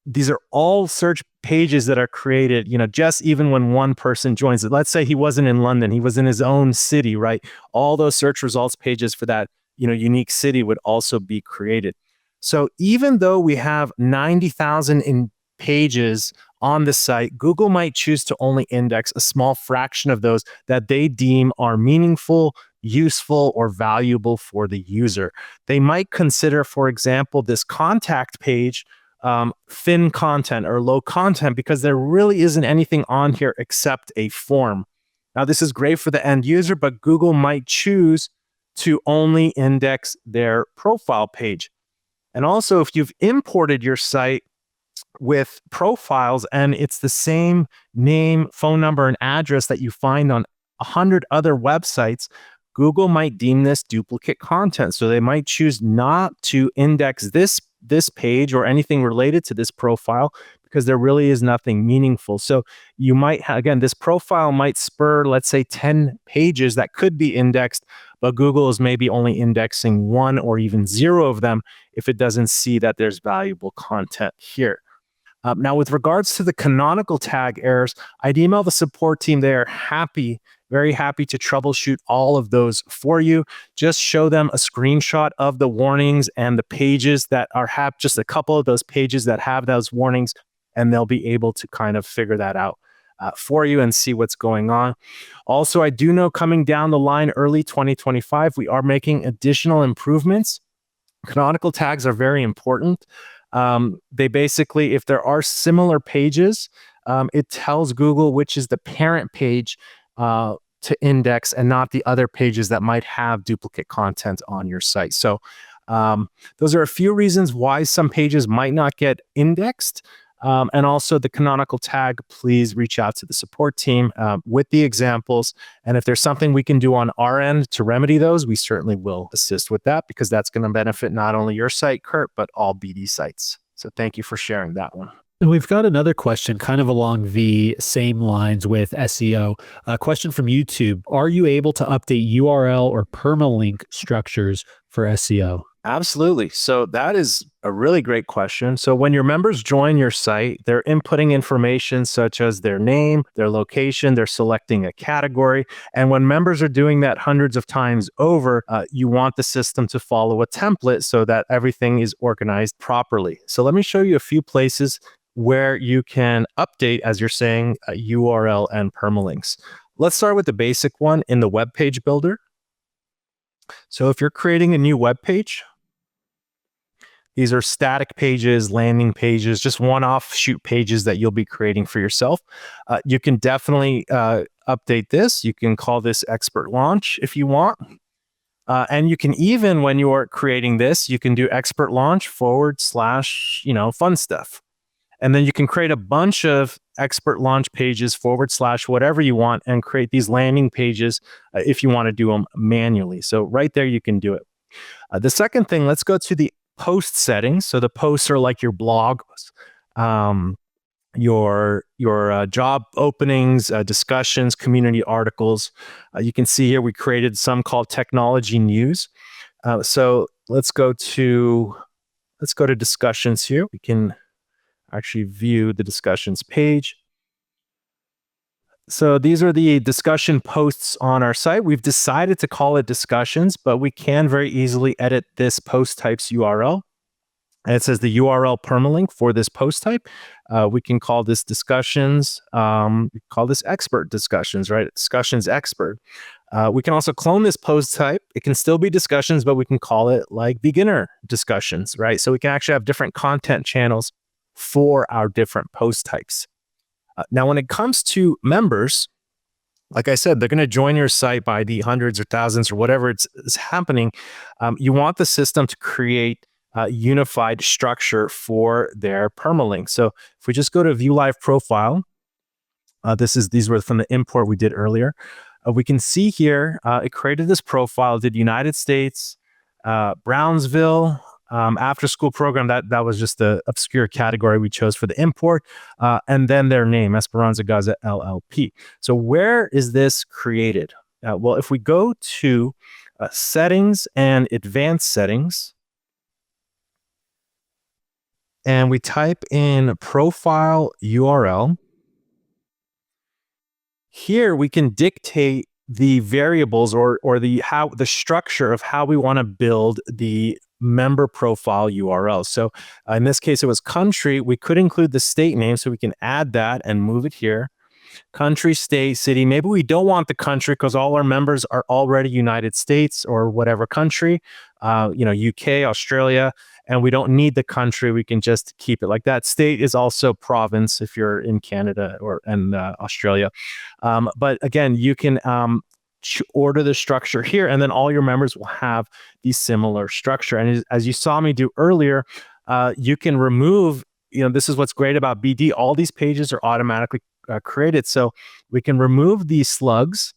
These are all search pages that are created, just even when one person joins it. Let's say he wasn't in London, he was in his own city, right? All those search results pages for that, unique city would also be created. So even though we have 90,000 in pages on the site, Google might choose to only index a small fraction of those that they deem are meaningful, useful, or valuable for the user. They might consider, for example, this contact page thin content or low content because there really isn't anything on here except a form. Now, this is great for the end user, but Google might choose to only index their profile page. And also, if you've imported your site with profiles and it's the same name, phone number, and address that you find on 100 other websites, Google might deem this duplicate content. So they might choose not to index this page or anything related to this profile because there really is nothing meaningful. So you might, again, this profile might spur, let's say, 10 pages that could be indexed, but Google is maybe only indexing 1 or even 0 of them if it doesn't see that there's valuable content here. Now, with regards to the canonical tag errors, I'd email the support team. They are very happy to troubleshoot all of those for you. Just show them a screenshot of the warnings and the pages that have just a couple of those pages that have those warnings, and they'll be able to kind of figure that out for you and see what's going on. Also, I do know coming down the line early 2025, we are making additional improvements. Canonical tags are very important. They basically, if there are similar pages, it tells Google which is the parent page to index and not the other pages that might have duplicate content on your site. So those are a few reasons why some pages might not get indexed. And also the canonical tag, please reach out to the support team with the examples. And if there's something we can do on our end to remedy those, we certainly will assist with that because that's going to benefit not only your site, Kurt, but all BD sites. So thank you for sharing that one. And we've got another question kind of along the same lines with SEO. A question from YouTube. Are you able to update URL or permalink structures for SEO? Absolutely. So that is a really great question. So when your members join your site, they're inputting information such as their name, their location, they're selecting a category. And when members are doing that hundreds of times over, you want the system to follow a template so that everything is organized properly. So let me show you a few places where you can update, as you're saying, URL and permalinks. Let's start with the basic one in the web page builder. So if you're creating a new web page, these are static pages, landing pages, just one-off shoot pages that you'll be creating for yourself. You can definitely update this. You can call this expert launch if you want. And you can even, when you are creating this, you can do expert launch / fun stuff. And then you can create a bunch of expert launch pages / whatever you want and create these landing pages if you want to do them manually. So right there, you can do it. The second thing, let's go to the post settings. So the posts are like your blogs, your job openings, discussions, community articles. You can see here we created some called technology news. So let's go to discussions here. We can actually view the discussions page. So these are the discussion posts on our site. We've decided to call it discussions, but we can very easily edit this post type's URL. And it says the URL permalink for this post type. We can call this discussions. We call this expert discussions, right? Discussions expert. We can also clone this post type. It can still be discussions, but we can call it like beginner discussions, right? So we can actually have different content channels for our different post types. Now, when it comes to members, like I said, they're going to join your site by the hundreds or thousands or whatever is happening. You want the system to create a unified structure for their permalink. So if we just go to View Live Profile, these were from the import we did earlier. We can see here it created this profile, did United States, Brownsville, after school program. That was just the obscure category we chose for the import, and then their name, Esperanza Gaza LLP. So where is this created? Well, if we go to settings and advanced settings, and we type in profile URL, here we can dictate the variables or the structure of how we want to build the member profile URL. So in this case, it was country. We could include the state name, so we can add that and move it here. Country, state, city. Maybe we don't want the country because all our members are already United States or whatever country, UK, Australia, and we don't need the country. We can just keep it like that. State is also province if you're in Canada and Australia. But again, you can order the structure here, and then all your members will have the similar structure. And as you saw me do earlier, you can remove, this is what's great about BD. All these pages are automatically created. So we can remove these slugs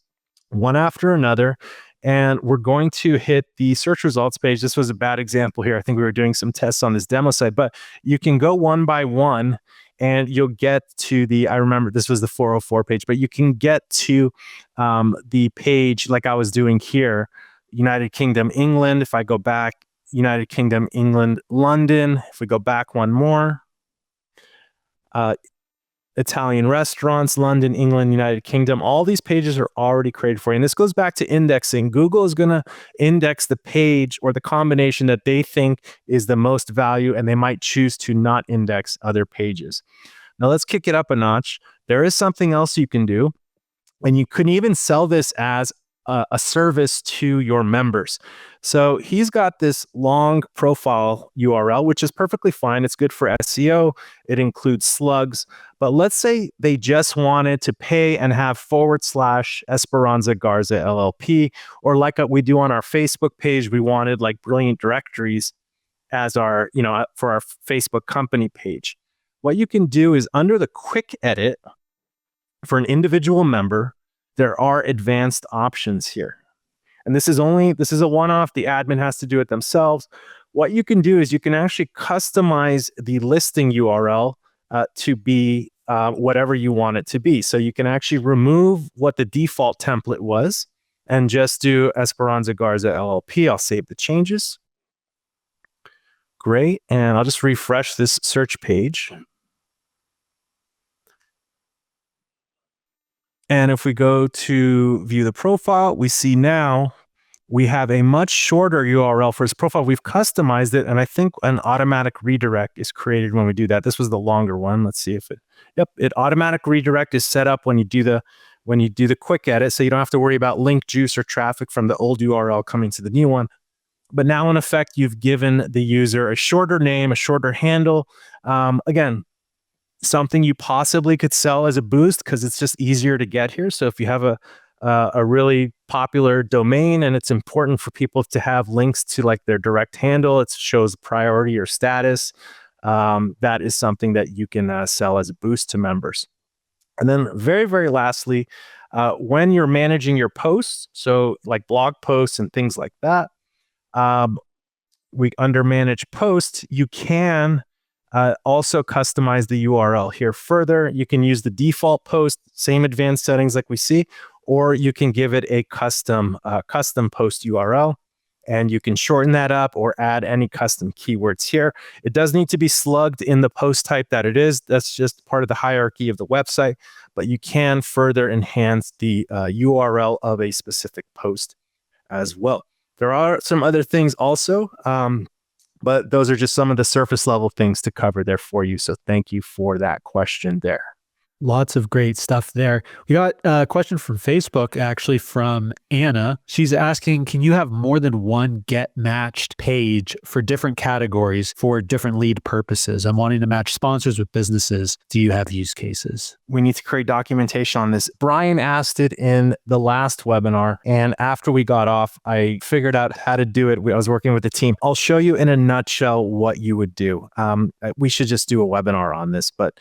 one after another, and we're going to hit the search results page. This was a bad example here. I think we were doing some tests on this demo site, but you can go one by one and you'll get to I remember this was the 404 page, but you can get to the page like I was doing here, United Kingdom, England. If I go back, United Kingdom, England, London. If we go back one more, Italian restaurants, London, England, United Kingdom. All these pages are already created for you. And this goes back to indexing. Google is going to index the page or the combination that they think is the most value, and they might choose to not index other pages. Now let's kick it up a notch. There is something else you can do, and you can even sell this as a service to your members. So he's got this long profile URL, which is perfectly fine. It's good for SEO. It includes slugs. But let's say they just wanted to pay and have / Esperanza Garza LLP, or like we do on our Facebook page, we wanted like Brilliant Directories as our, for our Facebook company page. What you can do is under the quick edit for an individual member, there are advanced options here. And this is a one-off. The admin has to do it themselves. What you can do is you can actually customize the listing URL to be whatever you want it to be. So you can actually remove what the default template was and just do Esperanza Garza LLP. I'll save the changes. Great. And I'll just refresh this search page. And if we go to view the profile, we see now we have a much shorter URL for his profile. We've customized it, and I think an automatic redirect is created when we do that. This was the longer one. Let's see if it automatic redirect is set up when you do the quick edit, so you don't have to worry about link juice or traffic from the old URL coming to the new one. But now, in effect, you've given the user a shorter name, a shorter handle. Again, something you possibly could sell as a boost because it's just easier to get here. So if you have a really popular domain and it's important for people to have links to like their direct handle, it shows priority or status. That is something that you can sell as a boost to members. And then very, very lastly, when you're managing your posts, so like blog posts and things like that, we under manage post, you can also customize the URL here further. You can use the default post, same advanced settings like we see, or you can give it a custom post URL, and you can shorten that up or add any custom keywords here. It does need to be slugged in the post type that it is. That's just part of the hierarchy of the website, but you can further enhance the URL of a specific post as well. There are some other things also, but those are just some of the surface level things to cover there for you. So thank you for that question there. Lots of great stuff there. We got a question from Facebook, actually from Anna. She's asking, can you have more than one get matched page for different categories for different lead purposes? I'm wanting to match sponsors with businesses. Do you have use cases? We need to create documentation on this. Brian asked it in the last webinar, and after we got off, I figured out how to do it. I was working with the team. I'll show you in a nutshell what you would do. We should just do a webinar on this, but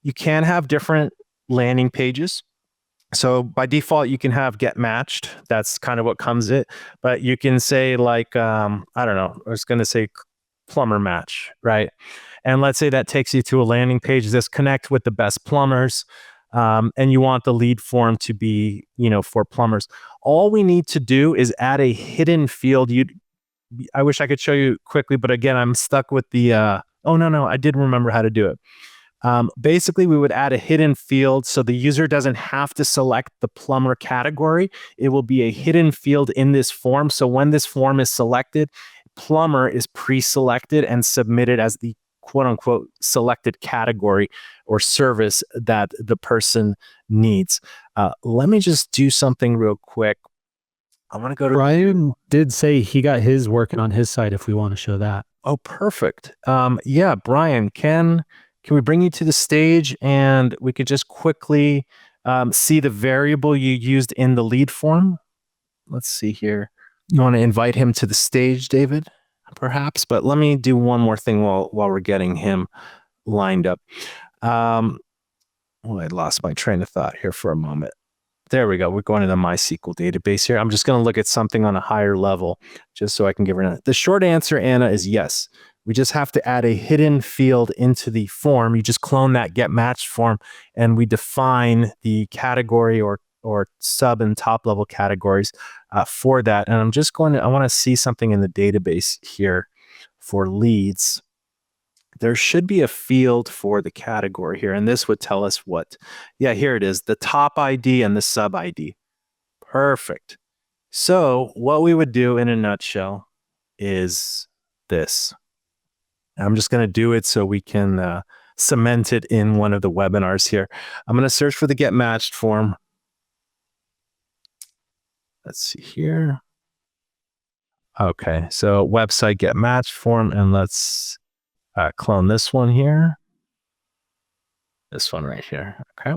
you can have different landing pages. So by default, you can have get matched. That's kind of what comes it. But you can say like, I don't know, I was going to say plumber match, right? And let's say that takes you to a landing page. This connect with the best plumbers. And you want the lead form to be, for plumbers. All we need to do is add a hidden field. I wish I could show you quickly, but again, I'm stuck with the, oh, no, I did remember how to do it. Basically, we would add a hidden field so the user doesn't have to select the plumber category. It will be a hidden field in this form. So when this form is selected, plumber is pre-selected and submitted as the quote unquote selected category or service that the person needs. Let me just do something real quick. I'm going to go to Brian did say he got his working on his side if we want to show that. Oh, perfect. Yeah, Brian, can we bring you to the stage and we could just quickly see the variable you used in the lead form? Let's see here. You want to invite him to the stage, David, perhaps? But let me do one more thing while we're getting him lined up. I lost my train of thought here for a moment. There we go. We're going to the MySQL database here. I'm just going to look at something on a higher level just so I can give her the short answer, Anna, is yes. We just have to add a hidden field into the form. You just clone that get matched form, and we define the category or sub and top level categories for that. And I'm just I want to see something in the database here for leads. There should be a field for the category here, and this would tell us what. Yeah, here it is, the top ID and the sub ID. Perfect. So what we would do in a nutshell is this. I'm just going to do it so we can cement it in one of the webinars here. I'm going to search for the get matched form. Let's see here. Okay, so website get matched form, and let's clone this one here. This one right here. Okay.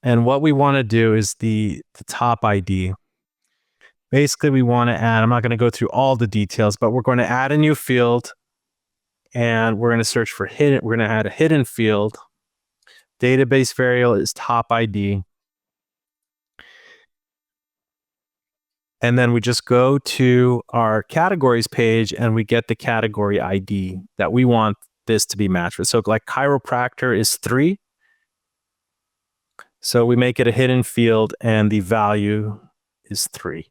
And what we want to do is the top ID. Basically, we want to add, I'm not going to go through all the details, but we're going to add a new field, and we're going to search for hidden. We're going to add a hidden field. Database variable is top ID. And then we just go to our categories page and we get the category ID that we want this to be matched with. So like chiropractor is 3. So we make it a hidden field and the value is 3.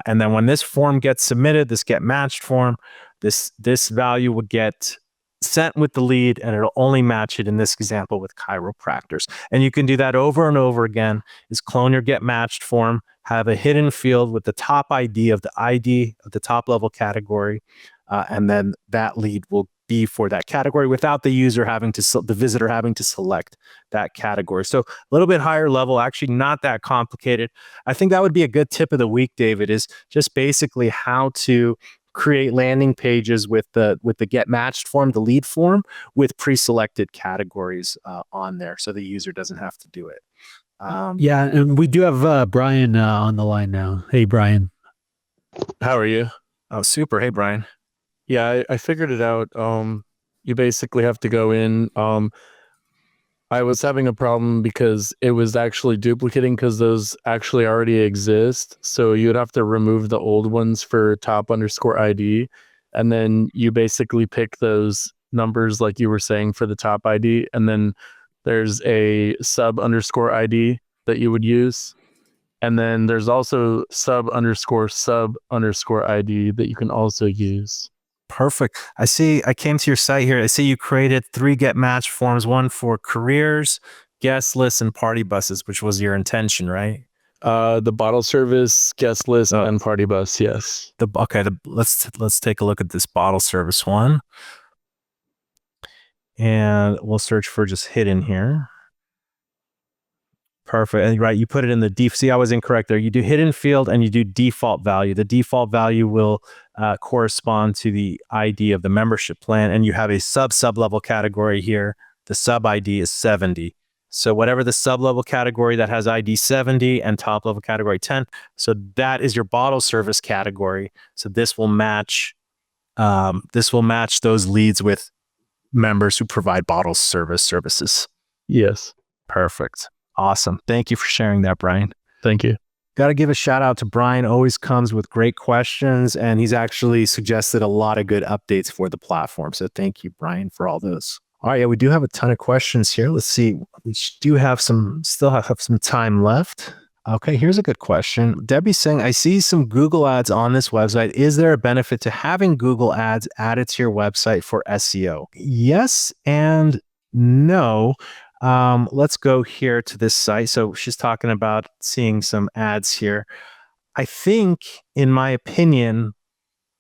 And then when this form gets submitted, this get matched form, this value will get sent with the lead, and it'll only match it in this example with chiropractors. And you can do that over and over again, is clone your get matched form, have a hidden field with the top ID of the top level category, and then that lead will be for that category without the visitor having to select that category. So a little bit higher level, actually not that complicated. I think that would be a good tip of the week, David, is just basically how to create landing pages with the get matched form, the lead form, with pre-selected categories on there, so the user doesn't have to do it. Yeah, and we do have Brian on the line now. Hey, Brian. How are you? Oh, super. Hey, Brian. Yeah, I figured it out. You basically have to go in. I was having a problem because it was actually duplicating because those actually already exist. So you'd have to remove the old ones for top_ID. And then you basically pick those numbers like you were saying for the top ID. And then there's a sub_ID that you would use. And then there's also sub_ID that you can also use. Perfect. I came to your site here. I see you created 3 get match forms, one for careers, guest lists, and party buses, which was your intention, right? The bottle service, guest list, Oh. and party bus. Yes. Let's take a look at this bottle service one. And we'll search for just hidden here. Perfect. And right, you put it in the see, I was incorrect there. You do hidden field and you do default value. The default value will correspond to the ID of the membership plan. And you have a sub-level category here. The sub ID is 70. So whatever the sub-level category that has ID 70 and top-level category 10. So that is your bottle service category. So this will match those leads with members who provide bottle services. Yes. Perfect. Awesome. Thank you for sharing that, Brian. Thank you. Got to give a shout out to Brian. Always comes with great questions, and he's actually suggested a lot of good updates for the platform. So thank you, Brian, for all those. All right, yeah, we do have a ton of questions here. Let's see. We still have some time left. Okay, here's a good question. Debbie's saying, I see some Google ads on this website. Is there a benefit to having Google ads added to your website for SEO? Yes and no. Let's go here to this site. So she's talking about seeing some ads here. I think, in my opinion,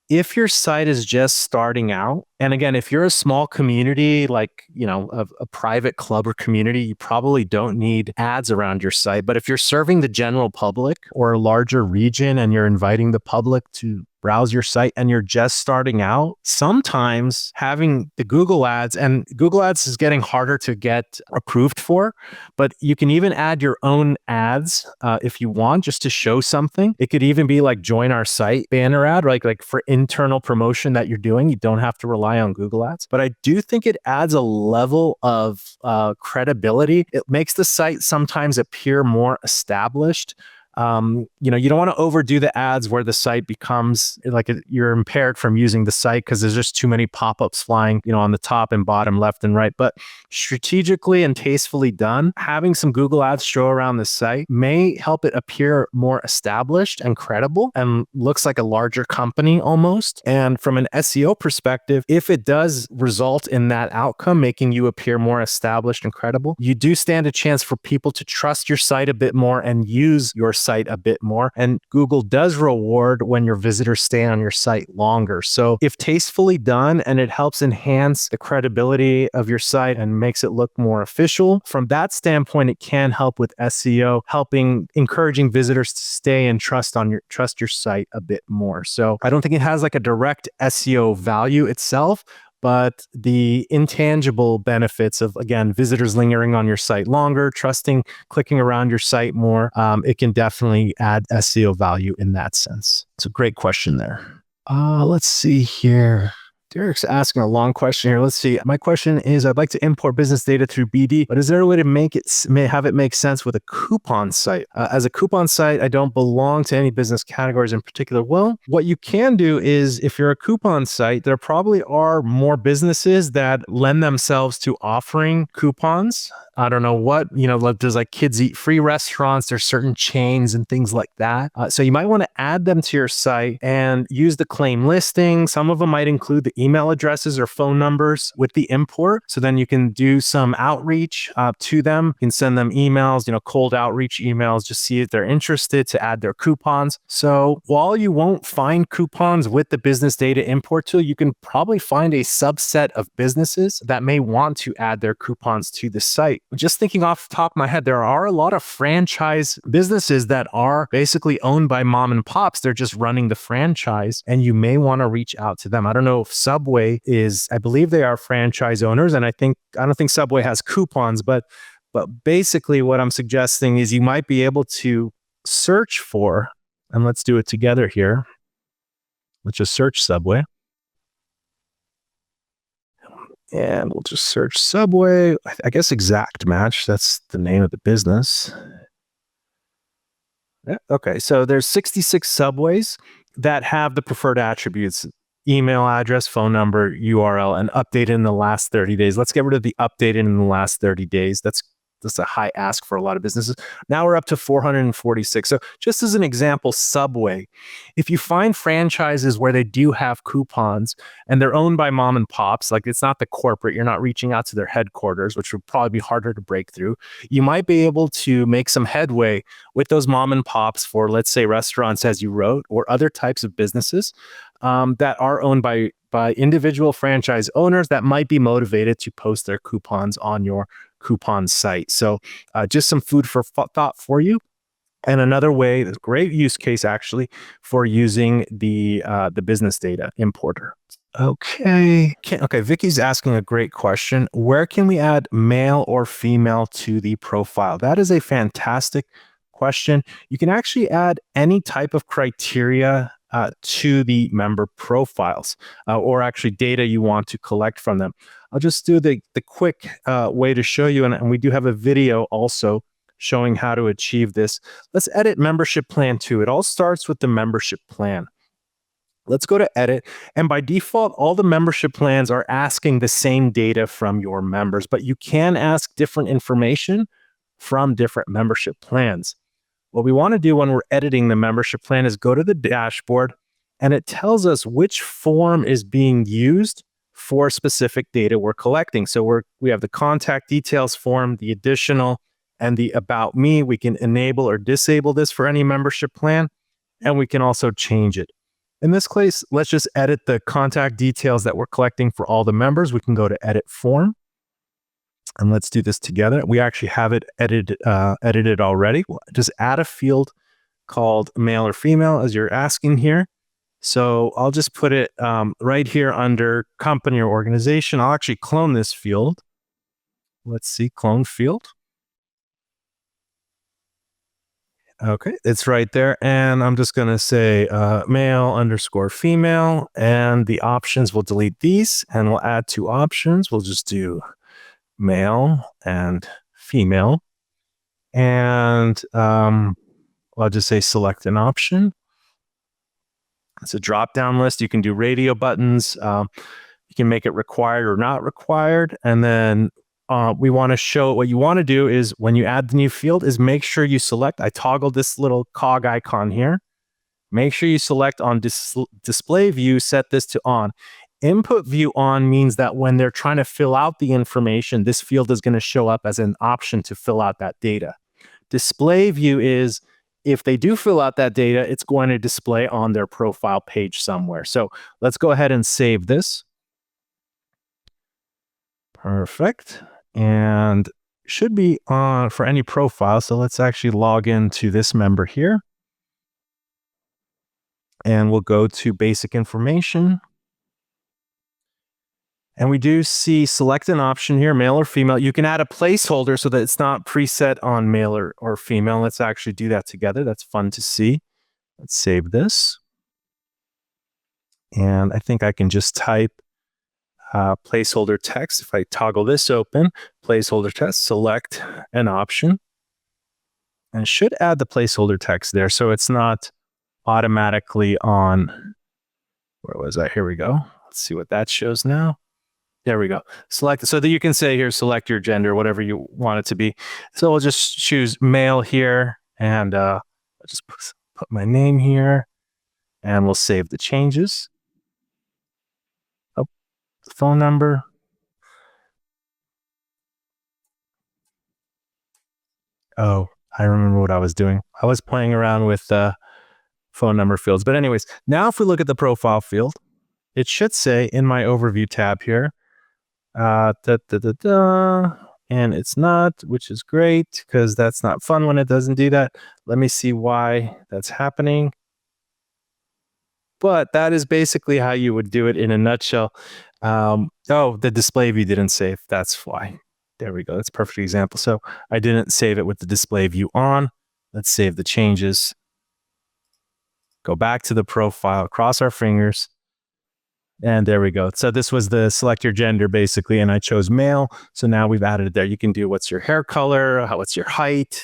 if your site is just starting out, and again, if you're a small community, like, a private club or community, you probably don't need ads around your site. But if you're serving the general public or a larger region and you're inviting the public to browse your site and you're just starting out, sometimes having the Google ads, and Google ads is getting harder to get approved for, but you can even add your own ads if you want, just to show something. It could even be like join our site banner ad, like for internal promotion that you're doing. You don't have to rely on Google ads, but I do think it adds a level of credibility. It makes the site sometimes appear more established. You don't want to overdo the ads where the site becomes like you're impaired from using the site because there's just too many pop-ups flying, on the top and bottom, left and right. But strategically and tastefully done, having some Google ads show around the site may help it appear more established and credible and looks like a larger company almost. And from an SEO perspective, if it does result in that outcome, making you appear more established and credible, you do stand a chance for people to trust your site a bit more and use your site a bit more. And Google does reward when your visitors stay on your site longer. So if tastefully done and it helps enhance the credibility of your site and makes it look more official, from that standpoint, it can help with SEO, encouraging visitors to stay and trust your site a bit more. So I don't think it has like a direct SEO value itself, but the intangible benefits of, again, visitors lingering on your site longer, trusting, clicking around your site more, it can definitely add SEO value in that sense. It's a great question there. Let's see here. Derek's asking a long question here. Let's see. My question is, I'd like to import business data through BD, but is there a way to have it make sense with a coupon site? As a coupon site, I don't belong to any business categories in particular. Well, what you can do is, if you're a coupon site, there probably are more businesses that lend themselves to offering coupons. I don't know what, there's like kids eat free restaurants, there's certain chains and things like that. So you might want to add them to your site and use the claim listing. Some of them might include the email addresses or phone numbers with the import. So then you can do some outreach to them. You can send them emails, cold outreach emails, just see if they're interested to add their coupons. So while you won't find coupons with the business data import tool, you can probably find a subset of businesses that may want to add their coupons to the site. Just thinking off the top of my head, there are a lot of franchise businesses that are basically owned by mom and pops. They're just running the franchise, and you may want to reach out to them. I don't know if Subway is, I believe they are franchise owners, and I don't think Subway has coupons, but basically what I'm suggesting is you might be able to search for, and let's do it together here. Let's just search Subway. And we'll just search Subway. I guess exact match. That's the name of the business. Yeah, okay, so there's 66 Subways that have the preferred attributes: email address, phone number, URL, and updated in the last 30 days. Let's get rid of the updated in the last 30 days. That's a high ask for a lot of businesses. Now we're up to 446. So just as an example, Subway, if you find franchises where they do have coupons and they're owned by mom and pops, like it's not the corporate, you're not reaching out to their headquarters, which would probably be harder to break through, you might be able to make some headway with those mom and pops for, let's say, restaurants, as you wrote, or other types of businesses that are owned by individual franchise owners that might be motivated to post their coupons on your coupon site. So just some food for thought for you. And another way, a great use case actually, for using the business data importer. Okay. Vicky's asking a great question. Where can we add male or female to the profile? That is a fantastic question. You can actually add any type of criteria to the member profiles or actually data you want to collect from them. I'll just do the quick way to show you, and we do have a video also showing how to achieve this. Let's edit membership plan 2. It all starts with the membership plan. Let's go to edit. And by default, all the membership plans are asking the same data from your members, but you can ask different information from different membership plans. What we want to do when we're editing the membership plan is go to the dashboard, and it tells us which form is being used for specific data we're collecting. So we have the contact details form, the additional, and the about me. We can enable or disable this for any membership plan, and we can also change it. In this case, let's just edit the contact details that we're collecting for all the members. We can go to edit form, and let's do this together. We actually have it edited already. We'll just add a field called male or female, as you're asking here. So I'll just put it right here under company or organization. I'll actually clone this field. Let's see, clone field. Okay, it's right there. And I'm just going to say male underscore female. And the options, we'll delete these and we'll add 2 options. We'll just do male and female. And I'll just say select an option. It's a drop-down list. You can do radio buttons. You can make it required or not required. And then we want to show what you want to do is when you add the new field is make sure you select. I toggled this little cog icon here. Make sure you select on display view, set this to on. Input view on means that when they're trying to fill out the information, this field is going to show up as an option to fill out that data. Display view is if they do fill out that data, it's going to display on their profile page somewhere. So let's go ahead and save this. Perfect. And should be on for any profile. So let's actually log into this member here. And we'll go to basic information. And we do see select an option here, male or female. You can add a placeholder so that it's not preset on male or female. Let's actually do that together. That's fun to see. Let's save this. And I think I can just type placeholder text. If I toggle this open, placeholder text, select an option. And it should add the placeholder text there so it's not automatically on. Where was I? Here we go. Let's see what that shows now. There we go. Select so that you can say here, select your gender, whatever you want it to be. So we'll just choose male here and I'll just put my name here and we'll save the changes. Oh, the phone number. Oh, I remember what I was doing. I was playing around with phone number fields. But anyways, now if we look at the profile field, it should say in my overview tab here, and it's not, which is great because that's not fun when it doesn't do that. Let me see why that's happening. But that is basically how you would do it in a nutshell. Oh, the display view didn't save. That's why. There we go. That's a perfect example. So I didn't save it with the display view on. Let's save the changes. Go back to the profile, cross our fingers. And there we go. So this was the select your gender basically, and I chose male. So now we've added it there. You can do what's your hair color, what's your height,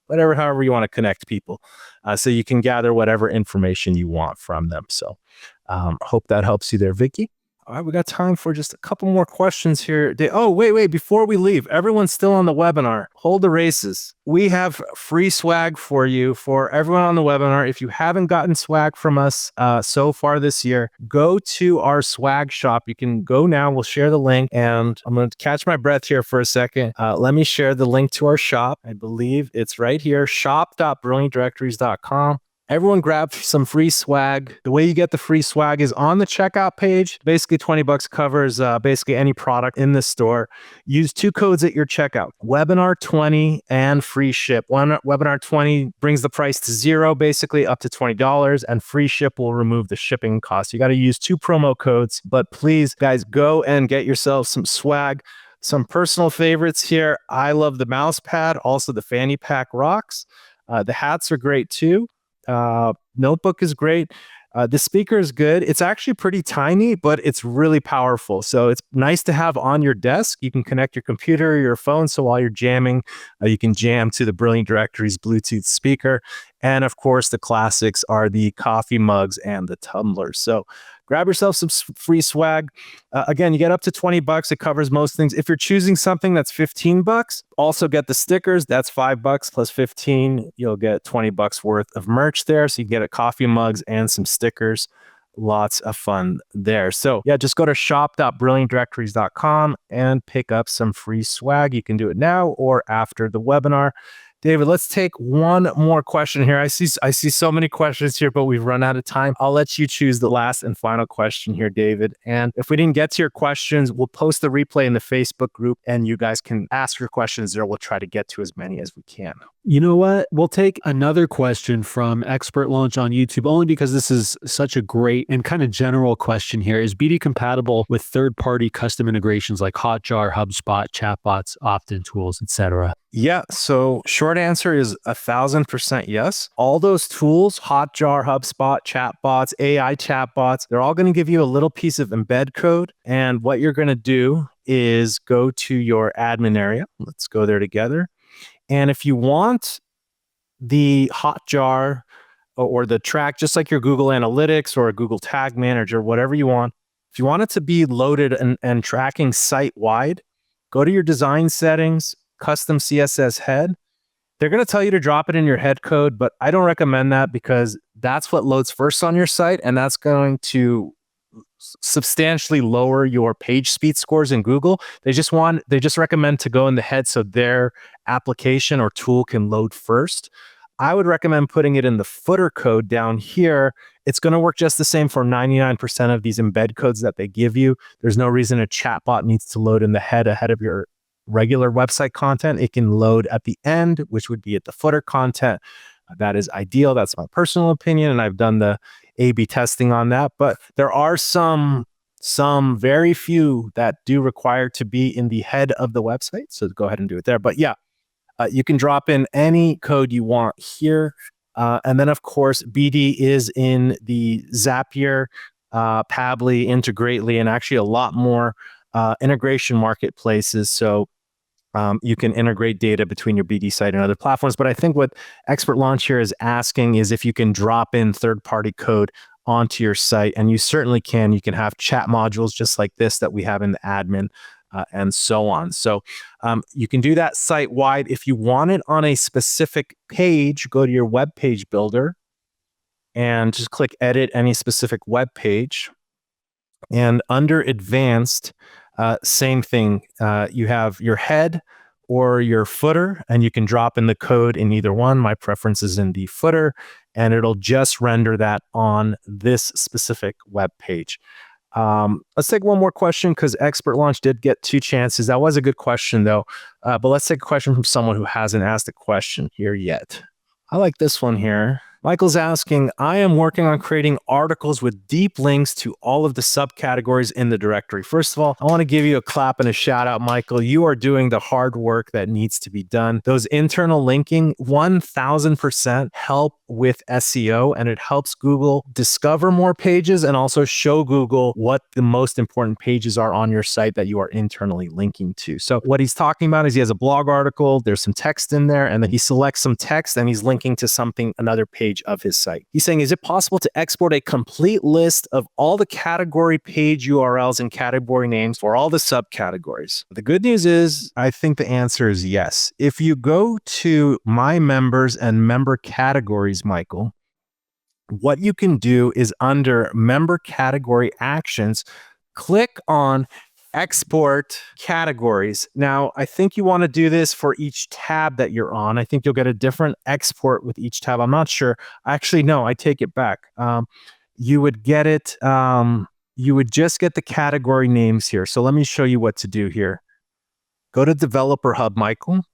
whatever, however you want to connect people. So you can gather whatever information you want from them. So hope that helps you there, Vicky. All right, we got time for just a couple more questions here. Oh, wait, before we leave, everyone's still on the webinar. Hold the races. We have free swag for you, for everyone on the webinar. If you haven't gotten swag from us so far this year, go to our swag shop. You can go now. We'll share the link, and I'm going to catch my breath here for a second. Let me share the link to our shop. I believe it's right here, shop.brilliantdirectories.com. Everyone grab some free swag. The way you get the free swag is on the checkout page. Basically, $20 covers basically any product in the store. Use 2 codes at your checkout, webinar 20 and free ship. Webinar 20 brings the price to $0, basically up to $20, and free ship will remove the shipping cost. You got to use 2 promo codes, but please, guys, go and get yourself some swag. Some personal favorites here. I love the mouse pad. Also, the fanny pack rocks. The hats are great too. Notebook is great. The speaker is good. It's actually pretty tiny, but it's really powerful. So it's nice to have on your desk. You can connect your computer or your phone. So while you're jamming, you can jam to the Brilliant Directories Bluetooth speaker. And of course, the classics are the coffee mugs and the tumblers. So grab yourself some free swag. Again, you get up to $20. It covers most things. If you're choosing something that's $15, also get the stickers. That's $5 plus 15. You'll get $20 worth of merch there. So you get a coffee mugs and some stickers. Lots of fun there. So yeah, just go to shop.brilliantdirectories.com and pick up some free swag. You can do it now or after the webinar. David, let's take one more question here. I see so many questions here, but we've run out of time. I'll let you choose the last and final question here, David. And if we didn't get to your questions, we'll post the replay in the Facebook group and you guys can ask your questions there. We'll try to get to as many as we can. You know what? We'll take another question from Expert Launch on YouTube, only because this is such a great and kind of general question here. Is BD compatible with third-party custom integrations like Hotjar, HubSpot, chatbots, opt-in tools, etc.? Yeah, so short answer is 1,000% yes. All those tools, Hotjar, HubSpot, chatbots, AI chatbots, they're all going to give you a little piece of embed code. And what you're going to do is go to your admin area. Let's go there together. And if you want the Hotjar or the track, just like your Google Analytics or a Google Tag Manager, whatever you want, if you want it to be loaded and tracking site-wide, go to your design settings, custom CSS head. They're going to tell you to drop it in your head code, but I don't recommend that because that's what loads first on your site, and that's going to substantially lower your page speed scores in Google. They just recommend to go in the head so their application or tool can load first. I would recommend putting it in the footer code down here. It's going to work just the same for 99% of these embed codes that they give you. There's no reason a chatbot needs to load in the head ahead of your regular website content. It can load at the end, which would be at the footer content. That is ideal. That's my personal opinion, and I've done the A/B testing on that. But there are some very few that do require to be in the head of the website. So go ahead and do it there. But yeah, you can drop in any code you want here. And then, of course, BD is in the Zapier, Pabbly, Integrately, and actually a lot more integration marketplaces. So you can integrate data between your BD site and other platforms. But I think what Expert Launch here is asking is if you can drop in third-party code onto your site, and you certainly can. You can have chat modules just like this that we have in the admin, and so on. So you can do that site-wide. If you want it on a specific page, go to your web page builder and just click Edit Any Specific Web Page. And under Advanced, same thing. You have your head or your footer, and you can drop in the code in either one. My preference is in the footer, and it'll just render that on this specific web page. Let's take one more question because Expert Launch did get 2 chances. That was a good question, though. But let's take a question from someone who hasn't asked a question here yet. I like this one here. Michael's asking, I am working on creating articles with deep links to all of the subcategories in the directory. First of all, I want to give you a clap and a shout out, Michael. You are doing the hard work that needs to be done. Those internal linking 1000% help with SEO, and it helps Google discover more pages and also show Google what the most important pages are on your site that you are internally linking to. So what he's talking about is he has a blog article, there's some text in there, and then he selects some text and he's linking to something, another page of his site. He's saying, is it possible to export a complete list of all the category page URLs and category names for all the subcategories? The good news is, I think the answer is yes. If you go to My Members and Member Categories, Michael, what you can do is under Member Category Actions, click on Export Categories. Now, I think you want to do this for each tab that you're on. I think you'll get a different export with each tab. I'm not sure. Actually, no, I take it back. You would get it. You would just get the category names here. So let me show you what to do here. Go to Developer Hub, Michael.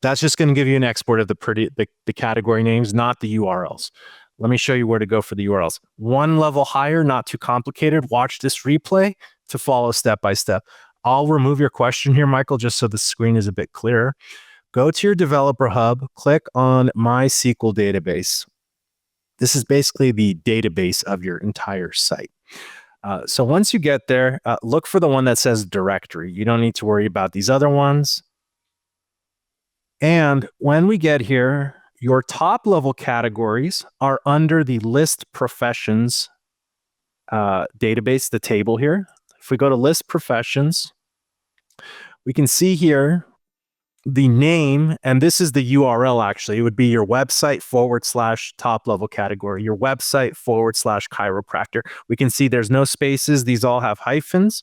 That's just going to give you an export of the category names, not the URLs. Let me show you where to go for the URLs. One level higher, not too complicated. Watch this replay to follow step by step. I'll remove your question here, Michael, just so the screen is a bit clearer. Go to your Developer Hub, click on MySQL database. This is basically the database of your entire site. So once you get there, look for the one that says directory. You don't need to worry about these other ones. And when we get here, your top level categories are under the list professions database, the table here. If we go to list professions, we can see here the name, and this is the URL actually. It would be your website / top level category, your website / chiropractor. We can see there's no spaces. These all have hyphens.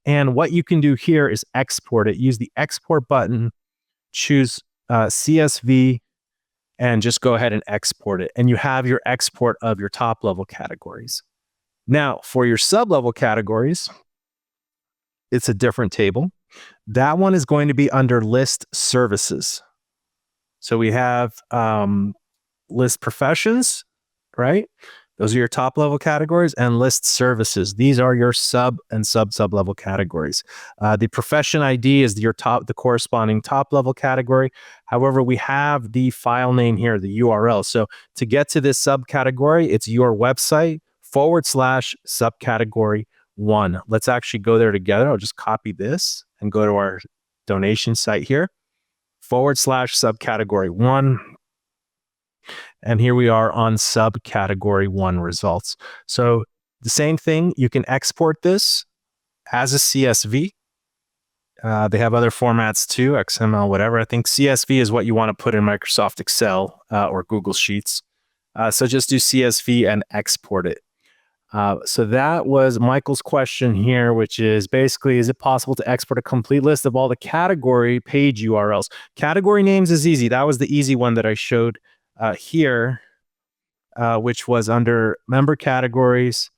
And what you can do here is export it. Use the export button, choose CSV, and just go ahead and export it. And you have your export of your top level categories. Now, for your sub level categories, it's a different table. That one is going to be under list services. So we have list professions, right? Those are your top level categories, and list services. These are your sub and sub level categories. The profession ID is the corresponding top level category. However, we have the file name here, the URL. So to get to this subcategory, it's your website / subcategory 1. Let's actually go there together. I'll just copy this and go to our donation site here, / subcategory 1. And here we are on subcategory 1 results. So the same thing, you can export this as a CSV. They have other formats too, XML, whatever. I think CSV is what you want to put in Microsoft Excel or Google Sheets. So just do CSV and export it. So that was Michael's question here, which is basically, is it possible to export a complete list of all the category page URLs? Category names is easy. That was the easy one that I showed here, which was under member categories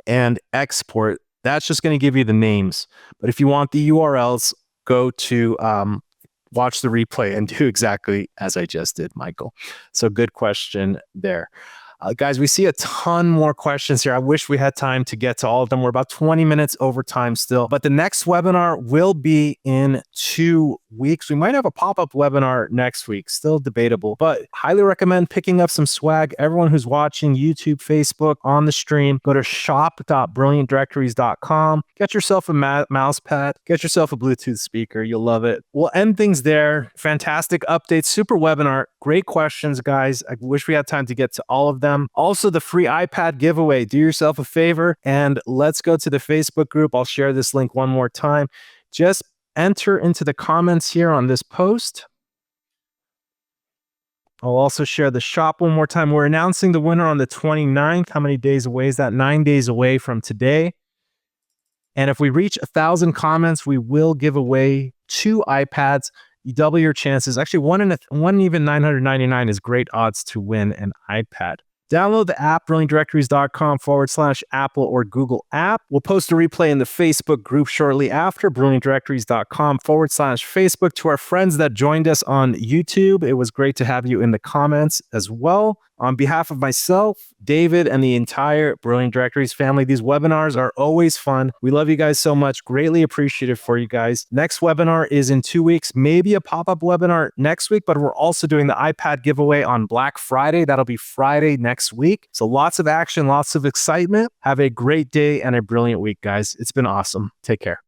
and export. That's just going to give you the names. But if you want the URLs, go to watch the replay and do exactly as I just did, Michael. So good question there. Guys, we see a ton more questions here. I wish we had time to get to all of them. We're about 20 minutes over time still, but the next webinar will be in 2 weeks. We might have a pop-up webinar next week, still debatable, but highly recommend picking up some swag. Everyone who's watching YouTube, Facebook, on the stream, go to shop.brilliantdirectories.com. Get yourself a mouse pad, get yourself a Bluetooth speaker. You'll love it. We'll end things there. Fantastic updates, super webinar. Great questions, guys. I wish we had time to get to all of them. Also, the free iPad giveaway. Do yourself a favor and let's go to the Facebook group. I'll share this link one more time. Just enter into the comments here on this post. I'll also share the shop one more time. We're announcing the winner on the 29th. How many days away is that? 9 days away from today. And if we reach 1,000 comments, we will give away 2 iPads. You double your chances. Actually, one even 999 is great odds to win an iPad. Download the app, brilliantdirectories.com/Apple or Google app. We'll post a replay in the Facebook group shortly after, brilliantdirectories.com/Facebook. To our friends that joined us on YouTube, it was great to have you in the comments as well. On behalf of myself, David, and the entire Brilliant Directories family, these webinars are always fun. We love you guys so much. Greatly appreciative for you guys. Next webinar is in 2 weeks, maybe a pop-up webinar next week, but we're also doing the iPad giveaway on Black Friday. That'll be Friday next week. So lots of action, lots of excitement. Have a great day and a brilliant week, guys. It's been awesome. Take care.